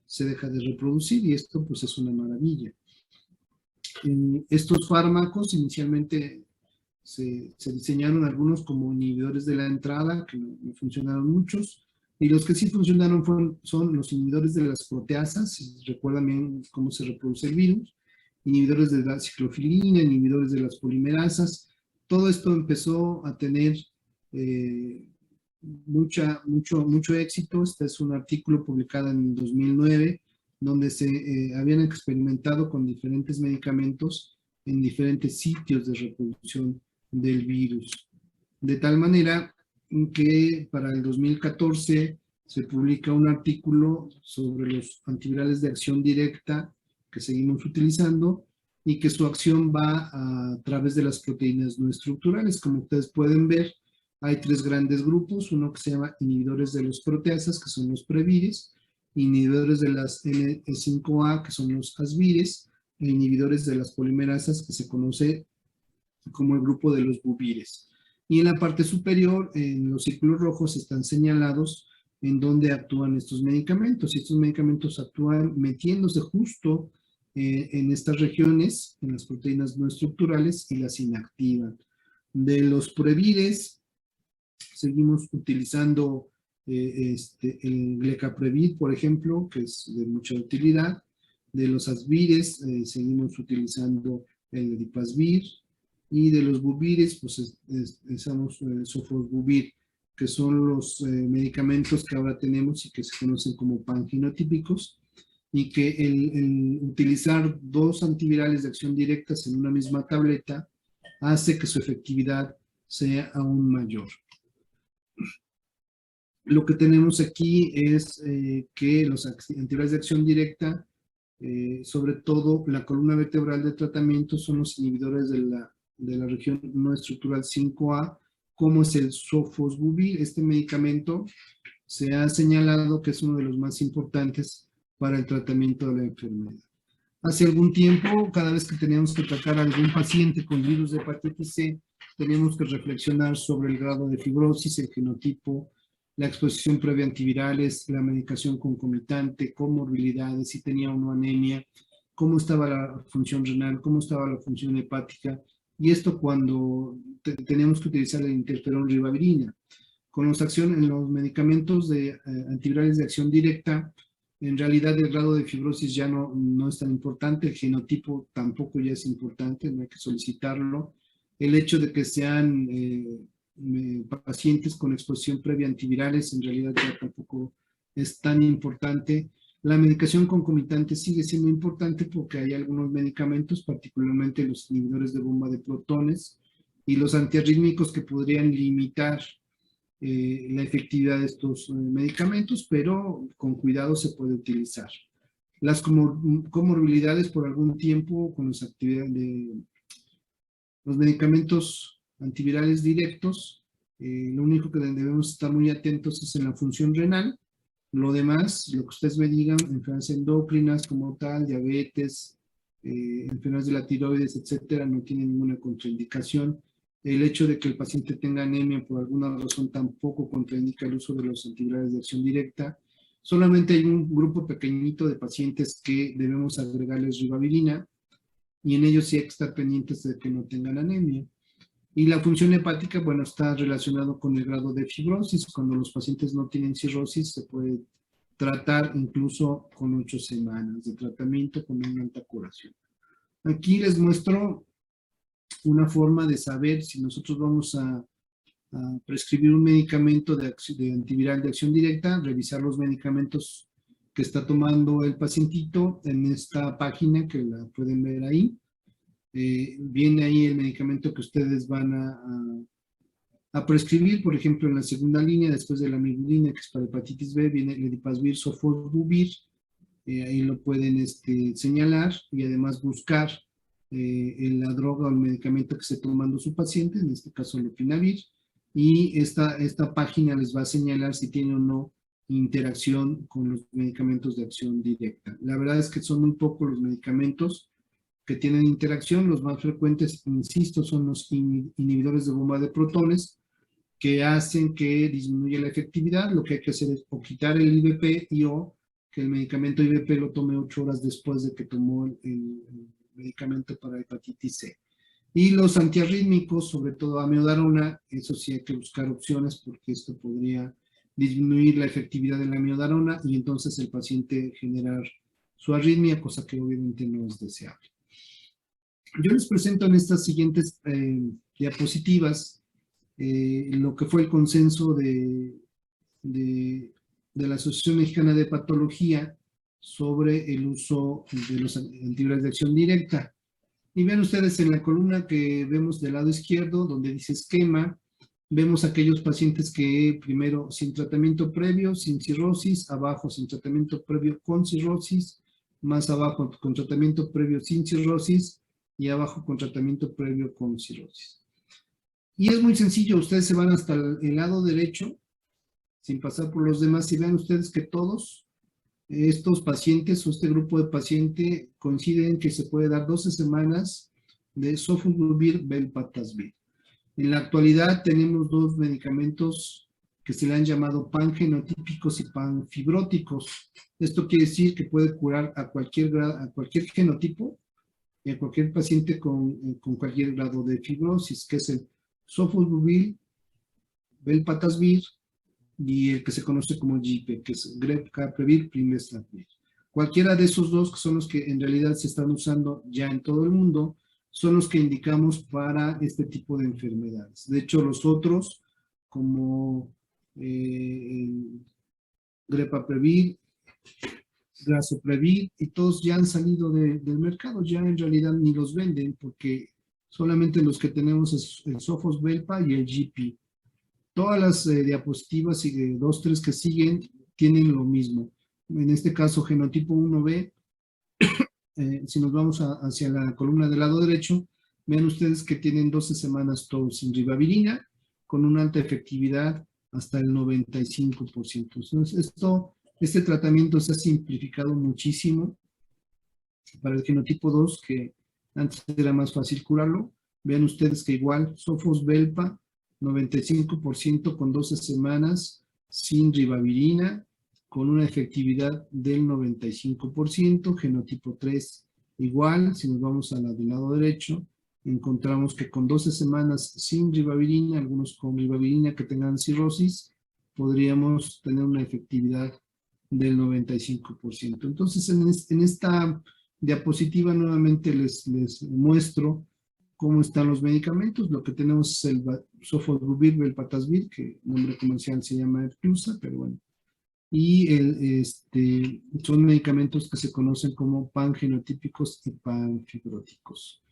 se deja de reproducir, y esto pues es una maravilla. Estos fármacos inicialmente se diseñaron algunos como inhibidores de la entrada, que no funcionaron muchos, y los que sí funcionaron son los inhibidores de las proteasas, si recuerdan bien cómo se reproduce el virus, inhibidores de la ciclofilina, inhibidores de las polimerasas. Todo esto empezó a tener mucho éxito. Este es un artículo publicado en 2009, donde se habían experimentado con diferentes medicamentos en diferentes sitios de reproducción del virus. De tal manera que para el 2014 se publica un artículo sobre los antivirales de acción directa que seguimos utilizando y que su acción va a través de las proteínas no estructurales. Como ustedes pueden ver, hay tres grandes grupos, uno que se llama inhibidores de los proteasas, que son los previres, inhibidores de las N5A, que son los asvires, e inhibidores de las polimerasas, que se conoce como el grupo de los buvires. Y en la parte superior, en los círculos rojos, están señalados en dónde actúan estos medicamentos. Y estos medicamentos actúan metiéndose justo en estas regiones, en las proteínas no estructurales, y las inactivan. De los previres, seguimos utilizando el glecaprevir, por ejemplo, que es de mucha utilidad. De los asvires, seguimos utilizando el edipasvir. Y de los buvires, pues usamos sofosbuvir, que son los medicamentos que ahora tenemos y que se conocen como pangenotípicos, y que el utilizar dos antivirales de acción directa en una misma tableta hace que su efectividad sea aún mayor. Lo que tenemos aquí es que los antivirales de acción directa, sobre todo la columna vertebral de tratamiento, son los inhibidores de la región no estructural 5A, como es el sofosbuvir. Este medicamento se ha señalado que es uno de los más importantes para el tratamiento de la enfermedad. Hace algún tiempo, cada vez que teníamos que tratar a algún paciente con virus de hepatitis C, teníamos que reflexionar sobre el grado de fibrosis, el genotipo, la exposición previa a antivirales, la medicación concomitante, comorbilidades, si tenía o no anemia, cómo estaba la función renal, cómo estaba la función hepática, y esto cuando teníamos que utilizar el interferón ribavirina. Con los medicamentos de antivirales de acción directa, en realidad el grado de fibrosis ya no es tan importante, el genotipo tampoco ya es importante, no hay que solicitarlo. El hecho de que sean pacientes con exposición previa a antivirales en realidad ya tampoco es tan importante. La medicación concomitante sigue siendo importante porque hay algunos medicamentos, particularmente los inhibidores de bomba de protones y los antiarrítmicos, que podrían limitar la efectividad de estos medicamentos, pero con cuidado se puede utilizar. Las comorbilidades por algún tiempo con las actividades de los medicamentos antivirales directos, lo único que debemos estar muy atentos es en la función renal. Lo demás, lo que ustedes me digan, enfermedades endócrinas como tal, diabetes, enfermedades de la tiroides, etcétera, no tienen ninguna contraindicación. El hecho de que el paciente tenga anemia por alguna razón tampoco contraindica el uso de los antivirales de acción directa. Solamente hay un grupo pequeñito de pacientes que debemos agregarles ribavirina, y en ellos sí hay que estar pendientes de que no tengan anemia. Y la función hepática, bueno, está relacionado con el grado de fibrosis. Cuando los pacientes no tienen cirrosis, se puede tratar incluso con 8 semanas de tratamiento con una alta curación. Aquí les muestro una forma de saber si nosotros vamos a prescribir un medicamento de antiviral de acción directa, revisar los medicamentos que está tomando el pacientito en esta página que la pueden ver ahí. Viene ahí el medicamento que ustedes van a prescribir. Por ejemplo, en la segunda línea, después de la amigdalina, que es para hepatitis B, viene el edipasvir, sofosbuvir. ahí lo pueden señalar y además buscar la droga o el medicamento que esté tomando su paciente, en este caso Lopinavir, y esta página les va a señalar si tiene o no interacción con los medicamentos de acción directa. La verdad es que son muy pocos los medicamentos que tienen interacción. Los más frecuentes, insisto, son los inhibidores de bomba de protones, que hacen que disminuya la efectividad. Lo que hay que hacer es o quitar el IVP y o que el medicamento IVP lo tome 8 horas después de que tomó el medicamento para hepatitis C. Y los antiarrítmicos, sobre todo amiodarona, eso sí hay que buscar opciones porque esto podría disminuir la efectividad de la amiodarona y entonces el paciente generar su arritmia, cosa que obviamente no es deseable. Yo les presento en estas siguientes diapositivas lo que fue el consenso de la Asociación Mexicana de Hepatología sobre el uso de los antivirales de acción directa. Y ven ustedes en la columna que vemos del lado izquierdo, donde dice esquema, vemos aquellos pacientes que primero sin tratamiento previo, sin cirrosis, abajo sin tratamiento previo con cirrosis, más abajo con tratamiento previo sin cirrosis y abajo con tratamiento previo con cirrosis. Y es muy sencillo, ustedes se van hasta el lado derecho, sin pasar por los demás, y vean ustedes que todos estos pacientes o este grupo de pacientes coinciden que se puede dar 12 semanas de sofosbuvir velpatasvir. En la actualidad tenemos dos medicamentos que se le han llamado pangenotípicos y panfibróticos. Esto quiere decir que puede curar a cualquier genotipo y a cualquier paciente con cualquier grado de fibrosis, que es el sofosbuvir velpatasvir y el que se conoce como GP, que es Glecaprevir, Primestravir. Cualquiera de esos dos, que son los que en realidad se están usando ya en todo el mundo, son los que indicamos para este tipo de enfermedades. De hecho, los otros, como Grepaprevir, Grasoprevir, y todos ya han salido del mercado, ya en realidad ni los venden, porque solamente los que tenemos es el Sofos-Velpa y el GP. Todas las diapositivas y 2, 3 que siguen tienen lo mismo. En este caso, genotipo 1B, si nos vamos hacia la columna del lado derecho, vean ustedes que tienen 12 semanas todos sin ribavirina, con una alta efectividad hasta el 95%. Entonces, este tratamiento se ha simplificado muchísimo para el genotipo 2, que antes era más fácil curarlo. Vean ustedes que igual, Sofos-Velpa, 95% con 12 semanas sin ribavirina, con una efectividad del 95%, genotipo 3 igual. Si nos vamos al lado derecho, encontramos que con 12 semanas sin ribavirina, algunos con ribavirina que tengan cirrosis, podríamos tener una efectividad del 95%. Entonces, en esta diapositiva nuevamente les muestro cómo están los medicamentos. Lo que tenemos es el sofosbuvir velpatasvir, que el nombre comercial se llama Epclusa, pero bueno. Y son medicamentos que se conocen como pangenotípicos y panfibróticos.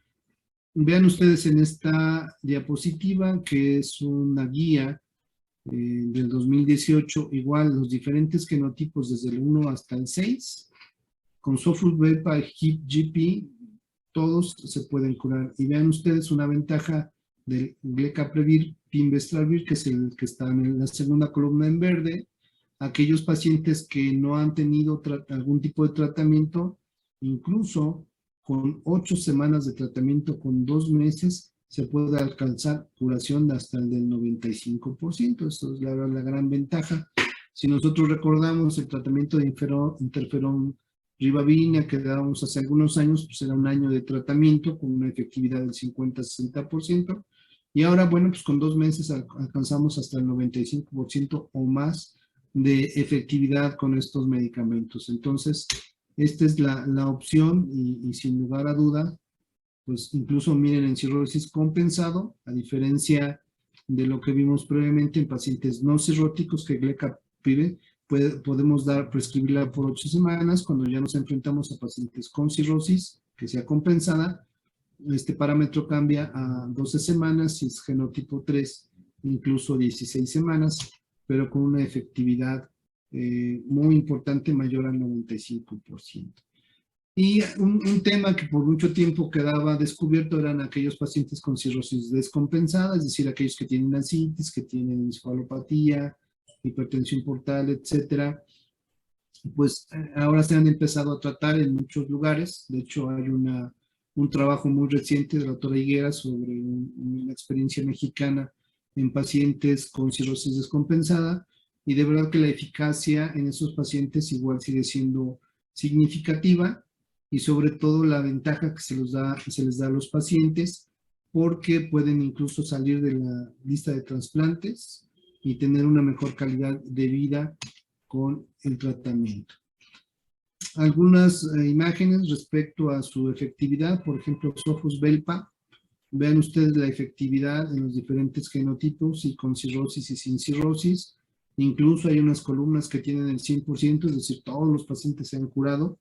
Vean ustedes en esta diapositiva que es una guía del 2018, igual los diferentes genotipos desde el 1 hasta el 6, con Sofos-Velpa, HIP, GP, todos se pueden curar. Y vean ustedes una ventaja del Glecaprevir, Primestravir, que es el que está en la segunda columna en verde. Aquellos pacientes que no han tenido algún tipo de tratamiento, incluso con 8 semanas de tratamiento, con 2 meses, se puede alcanzar curación hasta el del 95%. Esto es la gran ventaja. Si nosotros recordamos el tratamiento de interferón ribavirina que dábamos hace algunos años, pues era un año de tratamiento con una efectividad del 50-60%, y ahora, bueno, pues con 2 meses alcanzamos hasta el 95% o más de efectividad con estos medicamentos. Entonces, esta es la opción y sin lugar a duda, pues incluso miren en cirrosis compensado, a diferencia de lo que vimos previamente en pacientes no cirróticos que Glecaprevir podemos prescribirla por 8 semanas. Cuando ya nos enfrentamos a pacientes con cirrosis que sea compensada, este parámetro cambia a 12 semanas, si es genotipo 3, incluso 16 semanas, pero con una efectividad muy importante, mayor al 95%. Y un tema que por mucho tiempo quedaba descubierto eran aquellos pacientes con cirrosis descompensada, es decir, aquellos que tienen ascitis, que tienen encefalopatía, hipertensión portal, etcétera. Pues ahora se han empezado a tratar en muchos lugares. De hecho, hay un trabajo muy reciente de la doctora Higuera sobre una experiencia mexicana en pacientes con cirrosis descompensada, y de verdad que la eficacia en esos pacientes igual sigue siendo significativa, y sobre todo la ventaja que se les da a los pacientes, porque pueden incluso salir de la lista de trasplantes y tener una mejor calidad de vida con el tratamiento. Algunas imágenes respecto a su efectividad, por ejemplo, Sofos-Belpa. Vean ustedes la efectividad en los diferentes genotipos, y con cirrosis y sin cirrosis. Incluso hay unas columnas que tienen el 100%, es decir, todos los pacientes se han curado,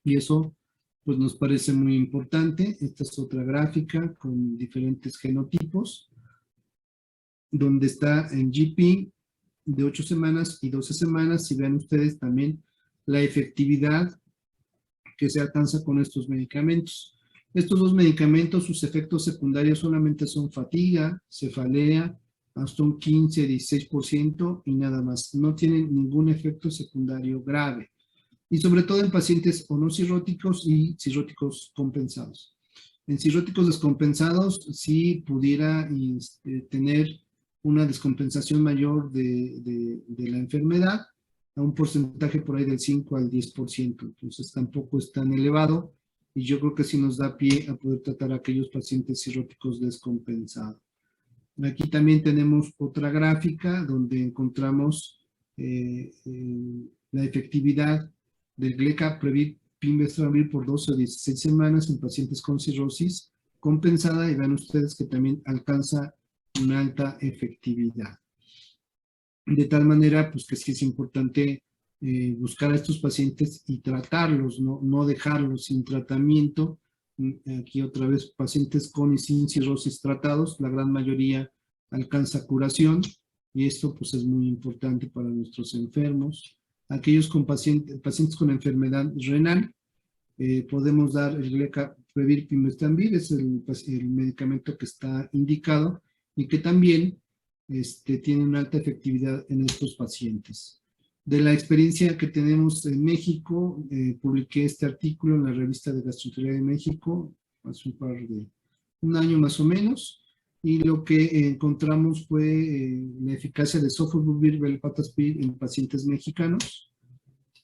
y eso pues nos parece muy importante. Esta es otra gráfica con diferentes genotipos, donde está en GP de 8 semanas y 12 semanas, y vean ustedes también la efectividad que se alcanza con estos medicamentos. Estos dos medicamentos, sus efectos secundarios solamente son fatiga, cefalea, hasta un 15-16% y nada más. No tienen ningún efecto secundario grave. Y sobre todo en pacientes o no cirróticos y cirróticos compensados. En cirróticos descompensados sí pudiera tener una descompensación mayor de la enfermedad, a un porcentaje por ahí del 5 al 10%. Entonces tampoco es tan elevado, y yo creo que sí nos da pie a poder tratar a aquellos pacientes cirróticos descompensados. Aquí también tenemos otra gráfica donde encontramos la efectividad del Glecaprevir Pimbestavir por 12 o 16 semanas en pacientes con cirrosis compensada, y vean ustedes que también alcanza una alta efectividad. De tal manera, pues que sí es importante buscar a estos pacientes y tratarlos, no dejarlos sin tratamiento. Aquí otra vez, pacientes con y sin cirrosis tratados, la gran mayoría alcanza curación, y esto pues es muy importante para nuestros enfermos. Aquellos con pacientes con enfermedad renal, podemos dar el Glecaprevir Pimbestavir, es el medicamento que está indicado y que también tiene una alta efectividad en estos pacientes. De la experiencia que tenemos en México, publiqué este artículo en la revista de Gastroenterología de México hace un año más o menos, y lo que encontramos fue la eficacia de Sofosbuvir Velpatasvir en pacientes mexicanos.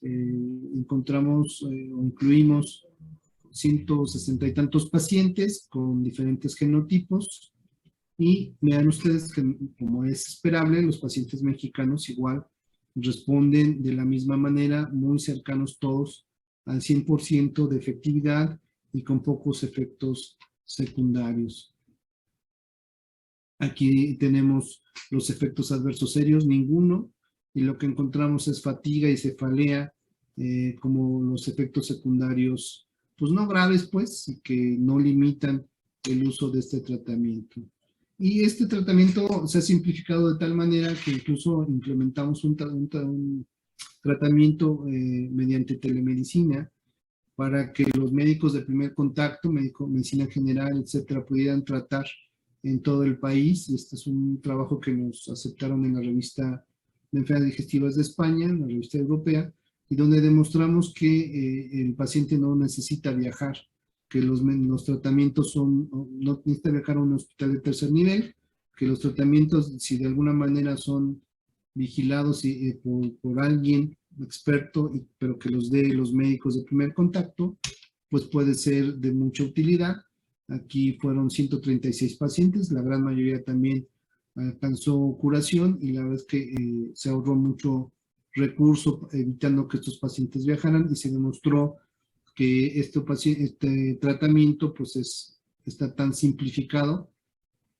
Encontramos o incluimos 160 y tantos pacientes con diferentes genotipos, y vean ustedes que, como es esperable, los pacientes mexicanos igual responden de la misma manera, muy cercanos todos al 100% de efectividad y con pocos efectos secundarios. Aquí tenemos los efectos adversos serios, ninguno, y lo que encontramos es fatiga y cefalea como los efectos secundarios, pues no graves, pues, y que no limitan el uso de este tratamiento. Y este tratamiento se ha simplificado de tal manera que incluso implementamos un tratamiento mediante telemedicina, para que los médicos de primer contacto, medicina general, etcétera, pudieran tratar en todo el país. Este es un trabajo que nos aceptaron en la revista de enfermedades digestivas de España, en la revista europea, y donde demostramos que el paciente no necesita viajar, que los tratamientos no necesita viajar a un hospital de tercer nivel, que los tratamientos, si de alguna manera son vigilados por alguien experto, pero que los dé los médicos de primer contacto, pues puede ser de mucha utilidad. Aquí fueron 136 pacientes, la gran mayoría también alcanzó curación, y la verdad es que se ahorró mucho recurso evitando que estos pacientes viajaran, y se demostró que este tratamiento pues está tan simplificado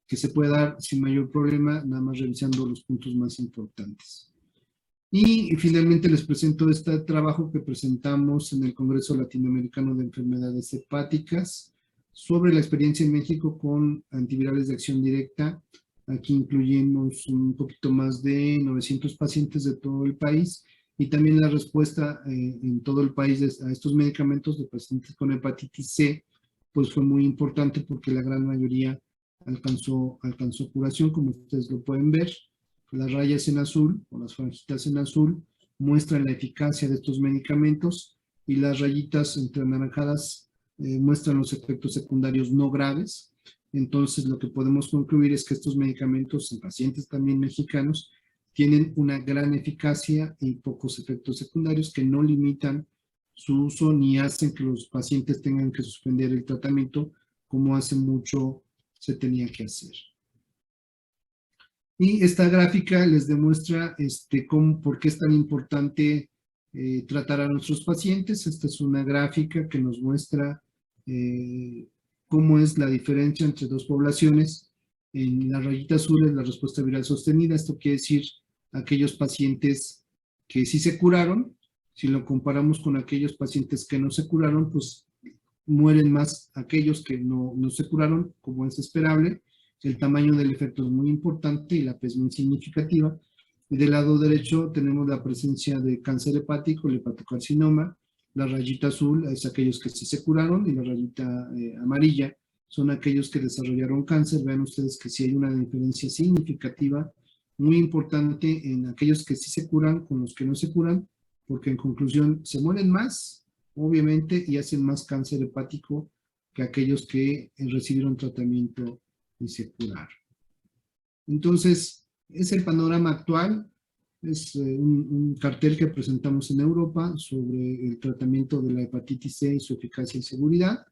que se puede dar sin mayor problema, nada más revisando los puntos más importantes. Y finalmente les presento este trabajo que presentamos en el Congreso Latinoamericano de Enfermedades Hepáticas sobre la experiencia en México con antivirales de acción directa Aquí incluimos un poquito más de 900 pacientes de todo el país y también la respuesta en todo el país a estos medicamentos de pacientes con hepatitis C, pues fue muy importante porque la gran mayoría alcanzó curación, como ustedes lo pueden ver. Las rayas en azul o las franjitas en azul muestran la eficacia de estos medicamentos y las rayitas entre anaranjadas muestran los efectos secundarios no graves. Entonces, lo que podemos concluir es que estos medicamentos en pacientes también mexicanos tienen una gran eficacia y pocos efectos secundarios que no limitan su uso ni hacen que los pacientes tengan que suspender el tratamiento como hace mucho se tenía que hacer. Y esta gráfica les demuestra por qué es tan importante tratar a nuestros pacientes. Esta es una gráfica que nos muestra cómo es la diferencia entre dos poblaciones. En la rayita azul es la respuesta viral sostenida. Esto quiere decir aquellos pacientes que sí se curaron. Si lo comparamos con aquellos pacientes que no se curaron, pues mueren más aquellos que no se curaron, como es esperable. El tamaño del efecto es muy importante y la P es muy significativa. Y del lado derecho tenemos la presencia de cáncer hepático, el hepatocarcinoma. La rayita azul es aquellos que sí se curaron y la rayita amarilla son aquellos que desarrollaron cáncer. Vean ustedes que sí hay una diferencia significativa, muy importante en aquellos que sí se curan con los que no se curan, porque en conclusión se mueren más, obviamente, y hacen más cáncer hepático que aquellos que recibieron tratamiento y se curaron. Entonces, es el panorama actual. Es un cartel que presentamos en Europa sobre el tratamiento de la hepatitis C y su eficacia y seguridad.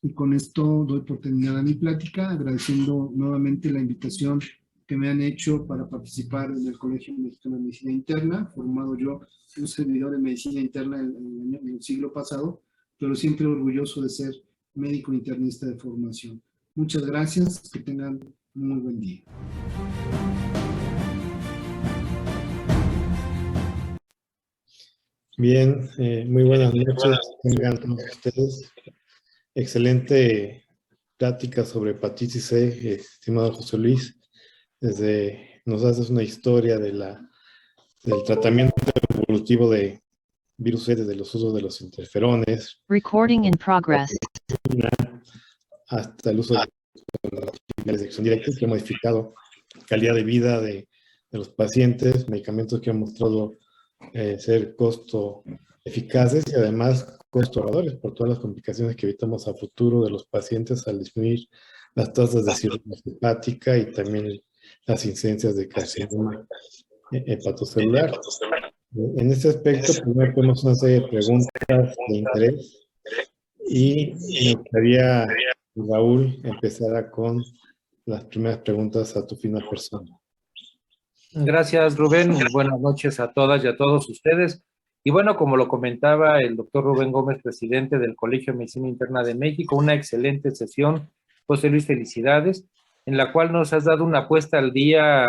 Y con esto doy por terminada mi plática, agradeciendo nuevamente la invitación que me han hecho para participar en el Colegio Mexicano de Medicina Interna, formado yo, un servidor de Medicina Interna en el siglo pasado, pero siempre orgulloso de ser médico internista de formación. Muchas gracias, que tengan un muy buen día. Bien, muy buenas noches, tengan todos ustedes. Excelente plática sobre hepatitis C, estimado José Luis. Nos haces una historia del tratamiento evolutivo de virus C desde los usos de los interferones. Recording in progress. Hasta el uso de la sección directa que ha modificado calidad de vida de los pacientes, medicamentos que han mostrado ser costo eficaces y además costo ahorradores por todas las complicaciones que evitamos a futuro de los pacientes al disminuir las tasas de cirrosis hepática y también las incidencias de carcinoma hepatocelular. En este aspecto, primero tenemos una serie de preguntas de interés y me gustaría, Raúl, empezara con las primeras preguntas a tu fina persona. Gracias, Rubén. Buenas noches a todas y a todos ustedes. Y bueno, como lo comentaba el doctor Rubén Gómez, presidente del Colegio de Medicina Interna de México, una excelente sesión. José Luis, felicidades, en la cual nos has dado una puesta al día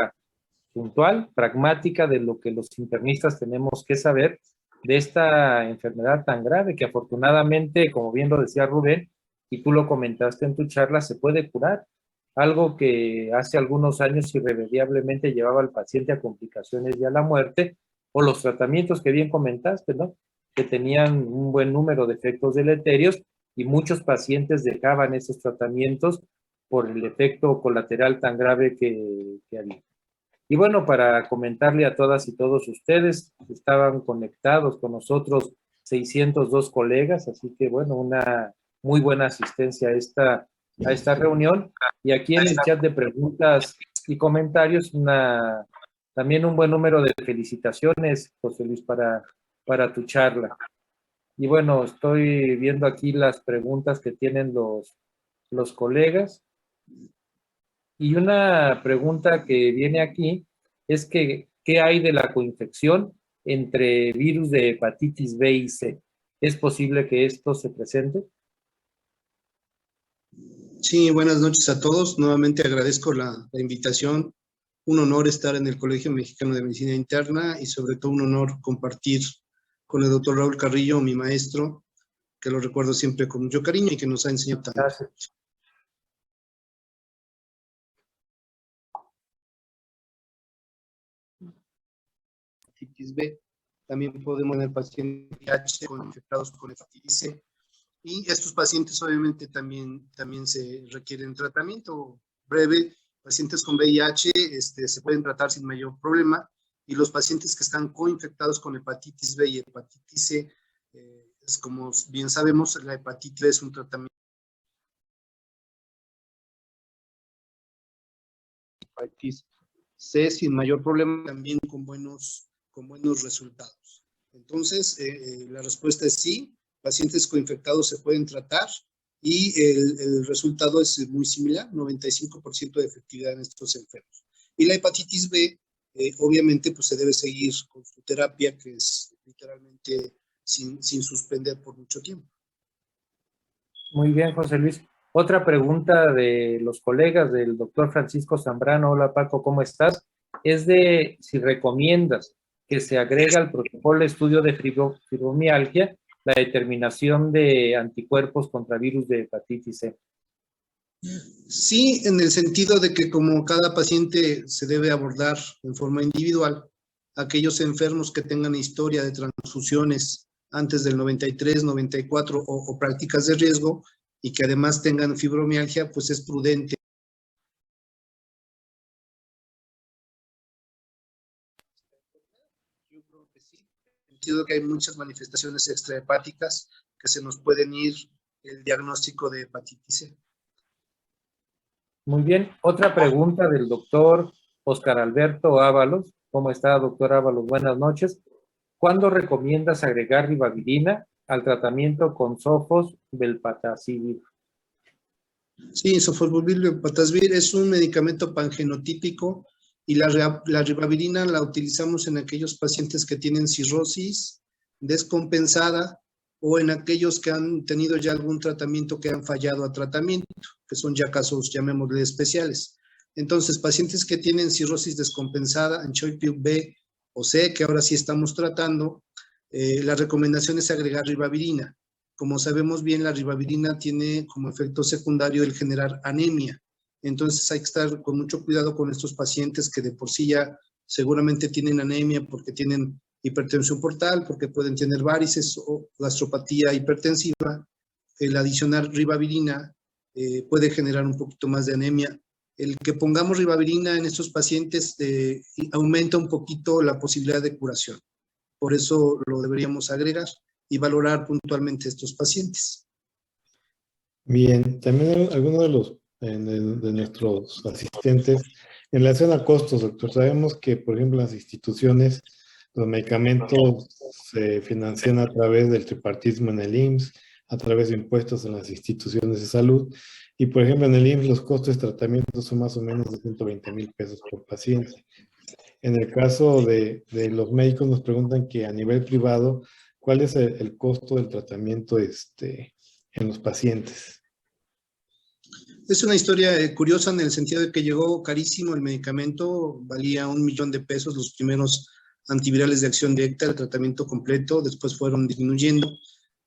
puntual, pragmática, de lo que los internistas tenemos que saber de esta enfermedad tan grave que afortunadamente, como bien lo decía Rubén, y tú lo comentaste en tu charla, se puede curar. Algo que hace algunos años irremediablemente llevaba al paciente a complicaciones y a la muerte, o los tratamientos que bien comentaste, ¿no? Que tenían un buen número de efectos deleterios y muchos pacientes dejaban esos tratamientos por el efecto colateral tan grave que había. Y bueno, para comentarle a todas y todos ustedes, estaban conectados con nosotros 602 colegas, así que bueno, una muy buena asistencia a esta reunión. Y aquí en el chat de preguntas y comentarios, también un buen número de felicitaciones, José Luis, para tu charla. Y bueno, estoy viendo aquí las preguntas que tienen los colegas. Y una pregunta que viene aquí es que, ¿qué hay de la coinfección entre virus de hepatitis B y C? ¿Es posible que esto se presente? Sí, buenas noches a todos. Nuevamente agradezco la invitación. Un honor estar en el Colegio Mexicano de Medicina Interna y sobre todo un honor compartir con el doctor Raúl Carrillo, mi maestro, que lo recuerdo siempre con mucho cariño y que nos ha enseñado tanto. Gracias. hepatitis B. También podemos tener pacientes VIH infectados con hepatitis C. Y estos pacientes obviamente también se requieren tratamiento breve. Pacientes con VIH se pueden tratar sin mayor problema. Y los pacientes que están coinfectados con hepatitis B y hepatitis C, es como bien sabemos, la hepatitis B es un tratamiento hepatitis C sin mayor problema, también con buenos resultados. Entonces, la respuesta es sí, pacientes coinfectados se pueden tratar y el resultado es muy similar, 95% de efectividad en estos enfermos. Y la hepatitis B, obviamente, pues se debe seguir con su terapia, que es literalmente sin suspender por mucho tiempo. Muy bien, José Luis. Otra pregunta de los colegas del doctor Francisco Zambrano. Hola, Paco, ¿cómo estás? Es de si recomiendas que se agregue al protocolo de estudio de fibromialgia la determinación de anticuerpos contra virus de hepatitis C. Sí, en el sentido de que como cada paciente se debe abordar en forma individual, aquellos enfermos que tengan historia de transfusiones antes del 93, 94 o prácticas de riesgo y que además tengan fibromialgia, pues es prudente. Yo creo que sí, en el sentido que hay muchas manifestaciones extrahepáticas que se nos pueden ir el diagnóstico de hepatitis C. Muy bien. Otra pregunta del doctor Oscar Alberto Ábalos. ¿Cómo está, doctor Ábalos? Buenas noches. ¿Cuándo recomiendas agregar ribavirina al tratamiento con sofosbuvir? Sí, sofosbuvir es un medicamento pangenotípico y la ribavirina la utilizamos en aquellos pacientes que tienen cirrosis descompensada o en aquellos que han tenido ya algún tratamiento que han fallado a tratamiento, que son ya casos, llamémosle, especiales. Entonces, pacientes que tienen cirrosis descompensada en Child-Pugh B o C, que ahora sí estamos tratando, la recomendación es agregar ribavirina. Como sabemos bien, la ribavirina tiene como efecto secundario el generar anemia. Entonces hay que estar con mucho cuidado con estos pacientes que de por sí ya seguramente tienen anemia porque tienen hipertensión portal, porque pueden tener varices o gastropatía hipertensiva. El adicionar ribavirina puede generar un poquito más de anemia. El que pongamos ribavirina en estos pacientes aumenta un poquito la posibilidad de curación. Por eso lo deberíamos agregar y valorar puntualmente estos pacientes. Bien, también algunos de nuestros asistentes, en relación a costos, doctor, sabemos que, por ejemplo, en las instituciones, los medicamentos se financian a través del tripartismo en el IMSS, a través de impuestos en las instituciones de salud, y por ejemplo en el IMSS los costos de tratamiento son más o menos de 120,000 pesos por paciente. En el caso de los médicos nos preguntan que a nivel privado, ¿cuál es el costo del tratamiento en los pacientes? Es una historia curiosa en el sentido de que llegó carísimo el medicamento, valía 1 millón de pesos los primeros antivirales de acción directa, el tratamiento completo, después fueron disminuyendo.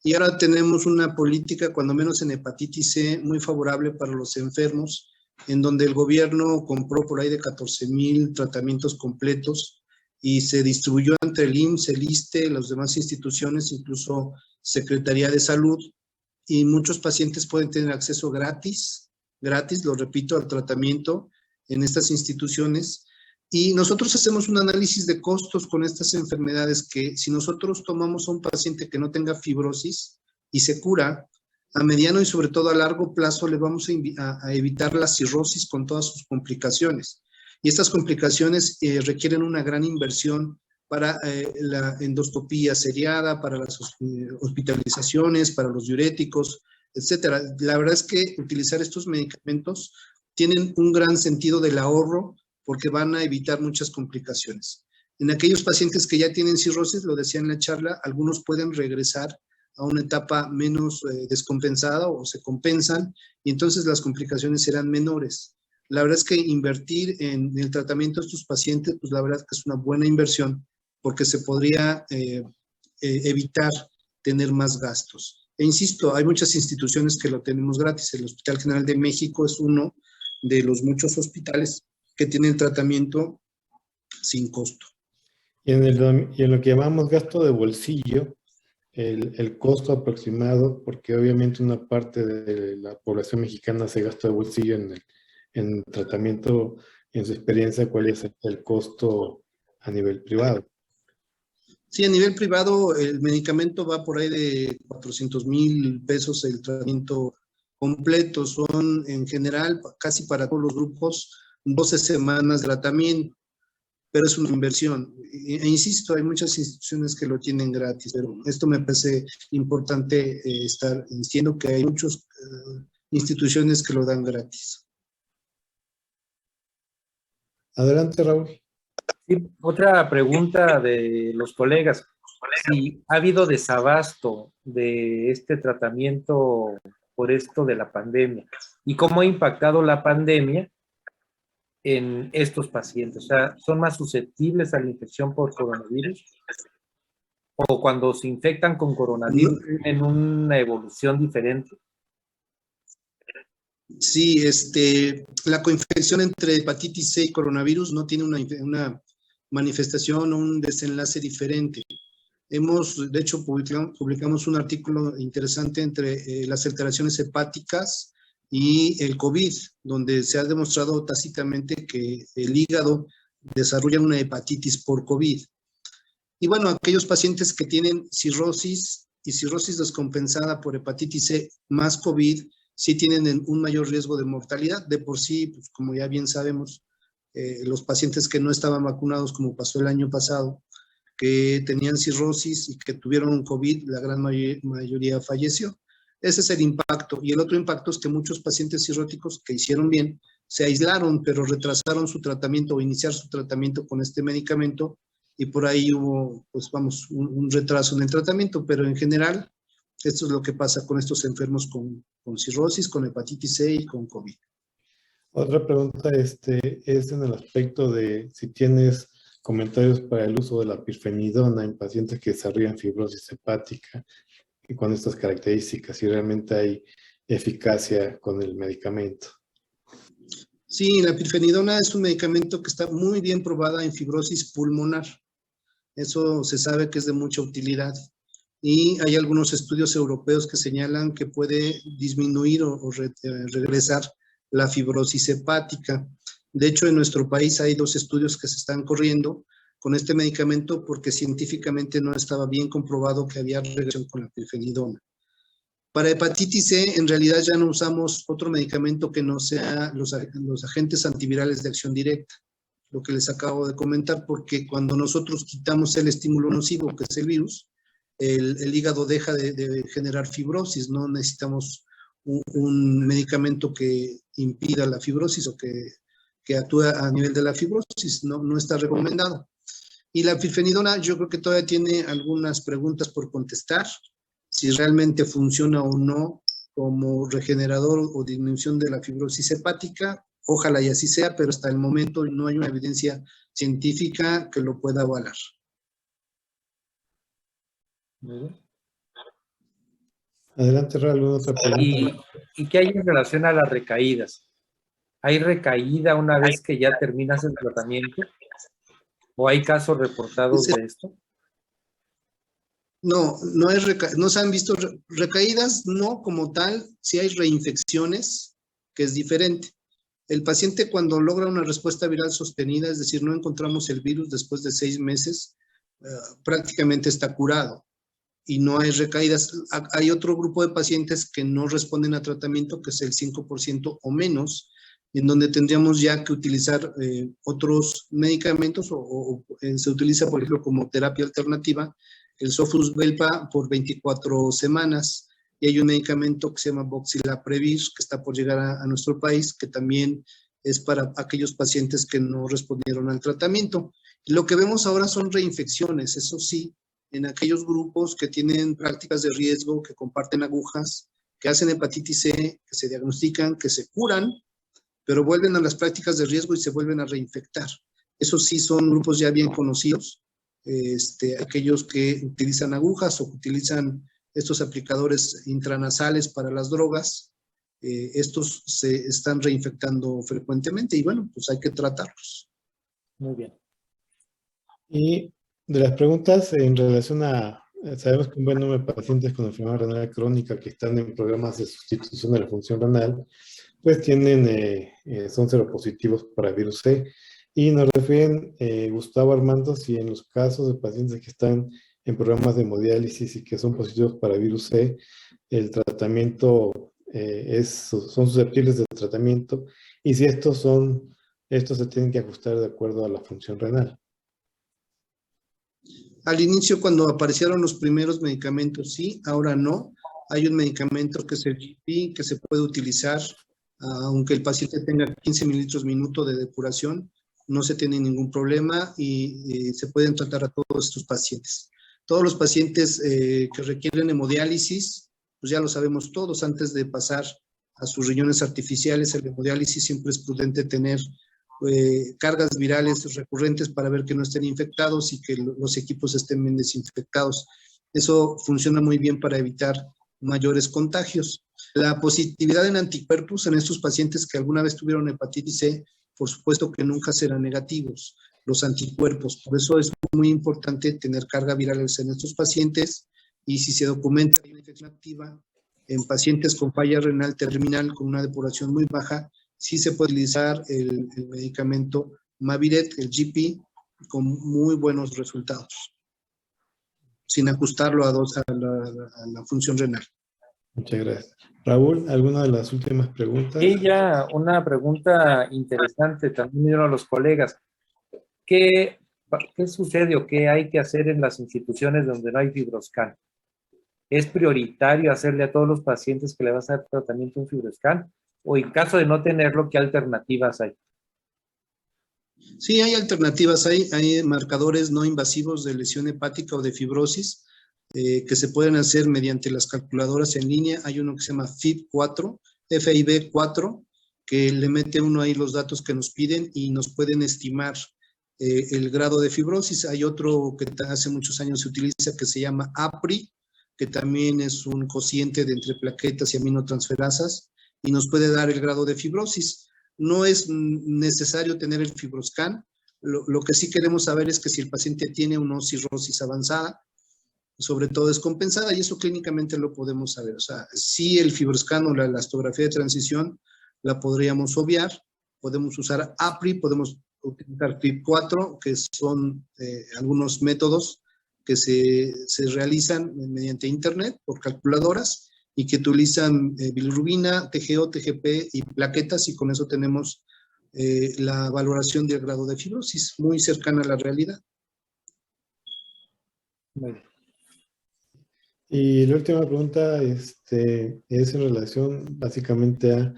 Y ahora tenemos una política, cuando menos en hepatitis C, muy favorable para los enfermos, en donde el gobierno compró por ahí de 14,000 tratamientos completos y se distribuyó entre el IMSS, el ISSSTE, las demás instituciones, incluso Secretaría de Salud, y muchos pacientes pueden tener acceso gratis, lo repito, al tratamiento en estas instituciones. Y nosotros hacemos un análisis de costos con estas enfermedades que si nosotros tomamos a un paciente que no tenga fibrosis y se cura, a mediano y sobre todo a largo plazo le vamos a evitar la cirrosis con todas sus complicaciones. Y estas complicaciones requieren una gran inversión para la endoscopía seriada, para las hospitalizaciones, para los diuréticos, etcétera. La verdad es que utilizar estos medicamentos tienen un gran sentido del ahorro porque van a evitar muchas complicaciones. En aquellos pacientes que ya tienen cirrosis, lo decía en la charla, algunos pueden regresar a una etapa menos descompensada o se compensan y entonces las complicaciones serán menores. La verdad es que invertir en el tratamiento de estos pacientes, pues la verdad es que es una buena inversión porque se podría evitar tener más gastos. E insisto, hay muchas instituciones que lo tenemos gratis. El Hospital General de México es uno de los muchos hospitales que tienen tratamiento sin costo. Y y en lo que llamamos gasto de bolsillo, el costo aproximado, porque obviamente una parte de la población mexicana hace gasto de bolsillo en tratamiento, en su experiencia, ¿cuál es el costo a nivel privado? Sí, a nivel privado el medicamento va por ahí de 400,000 pesos el tratamiento completo. Son en general, casi para todos los grupos, 12 semanas de tratamiento, pero es una inversión. E insisto, hay muchas instituciones que lo tienen gratis, pero esto me parece importante estar diciendo que hay muchas instituciones que lo dan gratis. Adelante, Raúl. Sí, otra pregunta de los colegas. Si ha habido desabasto de este tratamiento por esto de la pandemia y cómo ha impactado la pandemia en estos pacientes. O sea, ¿son más susceptibles a la infección por coronavirus? ¿O cuando se infectan con coronavirus tienen una evolución diferente? Sí, la coinfección entre hepatitis C y coronavirus no tiene una manifestación o un desenlace diferente. De hecho, publicamos un artículo interesante entre las alteraciones hepáticas y el COVID, donde se ha demostrado tácitamente que el hígado desarrolla una hepatitis por COVID. Y bueno, aquellos pacientes que tienen cirrosis y cirrosis descompensada por hepatitis C más COVID, sí tienen un mayor riesgo de mortalidad. De por sí, pues, como ya bien sabemos, los pacientes que no estaban vacunados, como pasó el año pasado, que tenían cirrosis y que tuvieron COVID, la gran mayoría falleció. Ese es el impacto. Y el otro impacto es que muchos pacientes cirróticos que hicieron bien se aislaron, pero retrasaron su tratamiento o iniciar su tratamiento con este medicamento, y por ahí hubo, pues vamos, un retraso en el tratamiento, pero en general, esto es lo que pasa con estos enfermos con cirrosis, con hepatitis C y con COVID. Otra pregunta es en el aspecto de si tienes comentarios para el uso de la pirfenidona en pacientes que desarrollan fibrosis hepática y con estas características, si realmente hay eficacia con el medicamento. Sí, la pirfenidona es un medicamento que está muy bien probada en fibrosis pulmonar. Eso se sabe que es de mucha utilidad. Y hay algunos estudios europeos que señalan que puede disminuir o regresar la fibrosis hepática. De hecho, en nuestro país hay 2 estudios que se están corriendo con este medicamento porque científicamente no estaba bien comprobado que había relación con la pirfenidona. Para hepatitis C, en realidad ya no usamos otro medicamento que no sea los agentes antivirales de acción directa, lo que les acabo de comentar, porque cuando nosotros quitamos el estímulo nocivo, que es el virus, el hígado deja de generar fibrosis. No necesitamos un medicamento que impida la fibrosis o que actúe a nivel de la fibrosis. No está recomendado. Y la pirfenidona, yo creo que todavía tiene algunas preguntas por contestar, si realmente funciona o no como regenerador o disminución de la fibrosis hepática. Ojalá y así sea, pero hasta el momento no hay una evidencia científica que lo pueda avalar. Adelante, Raúl, otra pregunta. ¿Y qué hay en relación a las recaídas? ¿Hay recaída una vez que ya terminas el tratamiento? ¿O hay casos reportados de esto? No se han visto recaídas, no como tal. Sí hay reinfecciones, que es diferente. El paciente, cuando logra una respuesta viral sostenida, es decir, no encontramos el virus después de 6 meses, prácticamente está curado y no hay recaídas. Hay otro grupo de pacientes que no responden a tratamiento, que es el 5% o menos, en donde tendríamos ya que utilizar otros medicamentos o se utiliza, por ejemplo, como terapia alternativa, el Sofosbelpa por 24 semanas. Y hay un medicamento que se llama Voxilaprevir, que está por llegar a nuestro país, que también es para aquellos pacientes que no respondieron al tratamiento. Y lo que vemos ahora son reinfecciones, eso sí, en aquellos grupos que tienen prácticas de riesgo, que comparten agujas, que hacen hepatitis C, que se diagnostican, que se curan, pero vuelven a las prácticas de riesgo y se vuelven a reinfectar. Esos sí son grupos ya bien conocidos, aquellos que utilizan agujas o que utilizan estos aplicadores intranasales para las drogas. Estos se están reinfectando frecuentemente y bueno, pues hay que tratarlos. Muy bien. Y De las preguntas en relación a, sabemos que un buen número de pacientes con enfermedad renal crónica que están en programas de sustitución de la función renal, pues son seropositivos para virus C. Y nos refieren, Gustavo Armando, si en los casos de pacientes que están en programas de hemodiálisis y que son positivos para virus C, el tratamiento son susceptibles de tratamiento, y si estos se tienen que ajustar de acuerdo a la función renal. Al inicio, cuando aparecieron los primeros medicamentos, sí, ahora no. Hay un medicamento que es el GP, que se puede utilizar, aunque el paciente tenga 15 mililitros minuto de depuración, no se tiene ningún problema y se pueden tratar a todos estos pacientes. Todos los pacientes que requieren hemodiálisis, pues ya lo sabemos todos, antes de pasar a sus riñones artificiales, el hemodiálisis siempre es prudente tener cargas virales recurrentes para ver que no estén infectados y que los equipos estén bien desinfectados. Eso funciona muy bien para evitar mayores contagios. La positividad en anticuerpos en estos pacientes que alguna vez tuvieron hepatitis C, por supuesto que nunca serán negativos los anticuerpos. Por eso es muy importante tener carga viral en estos pacientes, y si se documenta una infección activa en pacientes con falla renal terminal con una depuración muy baja, sí se puede utilizar el medicamento Maviret, el GP, con muy buenos resultados, sin ajustarlo a la función renal. Muchas gracias. Raúl, ¿alguna de las últimas preguntas? Y ya una pregunta interesante también dieron los colegas. ¿Qué sucede o qué hay que hacer en las instituciones donde no hay FibroScan? ¿Es prioritario hacerle a todos los pacientes que le vas a dar tratamiento un FibroScan? ¿O en caso de no tenerlo, qué alternativas hay? Sí, hay alternativas. Hay marcadores no invasivos de lesión hepática o de fibrosis que se pueden hacer mediante las calculadoras en línea. Hay uno que se llama FIB4, FIB4, que le mete uno ahí los datos que nos piden y nos pueden estimar el grado de fibrosis. Hay otro que hace muchos años se utiliza que se llama APRI, que también es un cociente de entre plaquetas y aminotransferasas y nos puede dar el grado de fibrosis. No es necesario tener el FibroScan. Lo que sí queremos saber es que si el paciente tiene una cirrosis avanzada, sobre todo descompensada, y eso clínicamente lo podemos saber. O sea, si el FibroScan o la elastografía de transición la podríamos obviar, podemos usar APRI, podemos utilizar FIB4, que son algunos métodos que se realizan mediante internet por calculadoras y que utilizan bilirrubina, TGO, TGP y plaquetas, y con eso tenemos la valoración del grado de fibrosis muy cercana a la realidad. Y la última pregunta es en relación básicamente a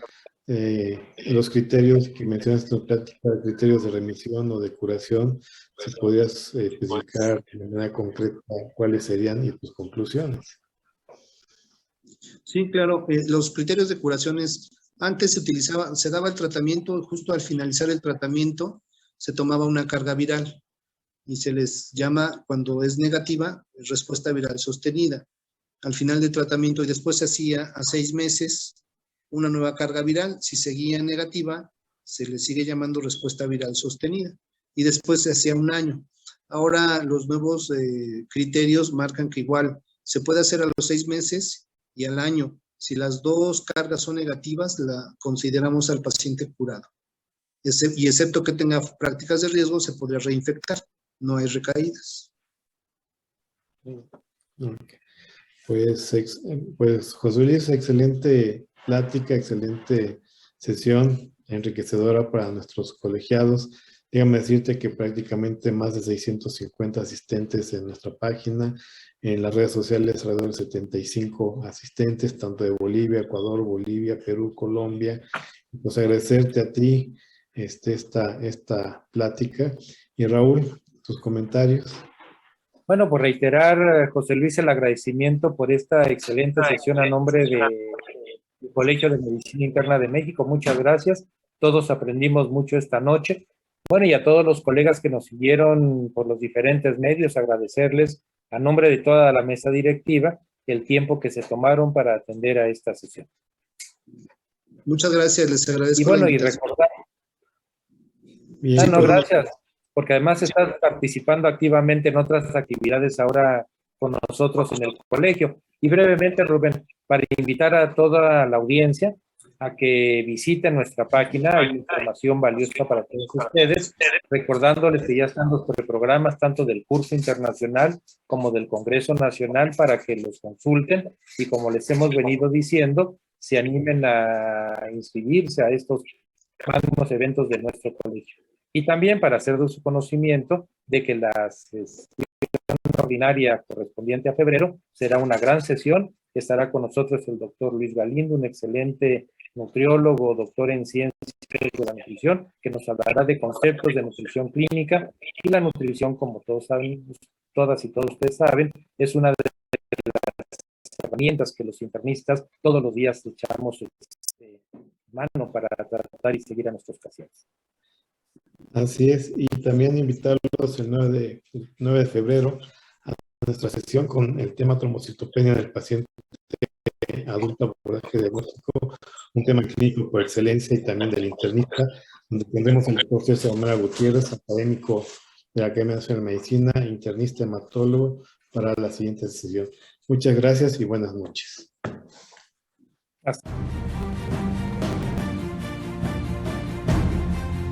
los criterios que mencionaste en tu plática, criterios de remisión o de curación. Si podrías especificar de manera concreta cuáles serían y tus conclusiones. Sí, claro. Los criterios de curación antes se daba el tratamiento, justo al finalizar el tratamiento se tomaba una carga viral y se les llama, cuando es negativa, respuesta viral sostenida. Al final del tratamiento, y después se hacía a 6 meses una nueva carga viral. Si seguía negativa, se le sigue llamando respuesta viral sostenida, y después se hacía 1 año. Ahora los nuevos criterios marcan que igual se puede hacer a los 6 meses y al año. Si las 2 cargas son negativas, la consideramos al paciente curado. Y excepto que tenga prácticas de riesgo, se podría reinfectar. No hay recaídas. Okay. Pues José Luis, excelente plática, excelente sesión, enriquecedora para nuestros colegiados. Déjame decirte que prácticamente más de 650 asistentes en nuestra página, en las redes sociales alrededor de 75 asistentes, tanto de Bolivia, Ecuador, Bolivia, Perú, Colombia. Pues agradecerte a ti esta plática. Y Raúl, tus comentarios. Bueno, por reiterar, José Luis, el agradecimiento por esta excelente sesión a nombre del Colegio de Medicina Interna de México. Muchas gracias. Todos aprendimos mucho esta noche. Bueno, y a todos los colegas que nos siguieron por los diferentes medios, agradecerles a nombre de toda la mesa directiva el tiempo que se tomaron para atender a esta sesión. Muchas gracias, les agradezco. Y bueno, y recordar. Bien, No, gracias. porque además estás participando activamente en otras actividades ahora con nosotros en el colegio. Y brevemente, Rubén, para invitar a toda la audiencia a que visiten nuestra página, hay información valiosa para todos ustedes, recordándoles que ya están los preprogramas tanto del curso internacional como del Congreso Nacional para que los consulten y, como les hemos venido diciendo, se animen a inscribirse a estos magnos eventos de nuestro colegio. Y también para hacer de su conocimiento de que la sesión ordinaria correspondiente a febrero será una gran sesión. Estará con nosotros el doctor Luis Galindo, un excelente nutriólogo, doctor en ciencias de la nutrición, que nos hablará de conceptos de nutrición clínica. Y la nutrición, como todos saben, todas y todos ustedes saben, es una de las herramientas que los internistas todos los días echamos mano para tratar y seguir a nuestros pacientes. Así es, y también invitarlos el 9 de febrero a nuestra sesión con el tema trombocitopenia del paciente adulto, abordaje diagnóstico, un tema clínico por excelencia y también del internista, donde tendremos al doctor César Omera Gutiérrez, académico de la Academia Nacional de Medicina, internista hematólogo, para la siguiente sesión. Muchas gracias y buenas noches. Hasta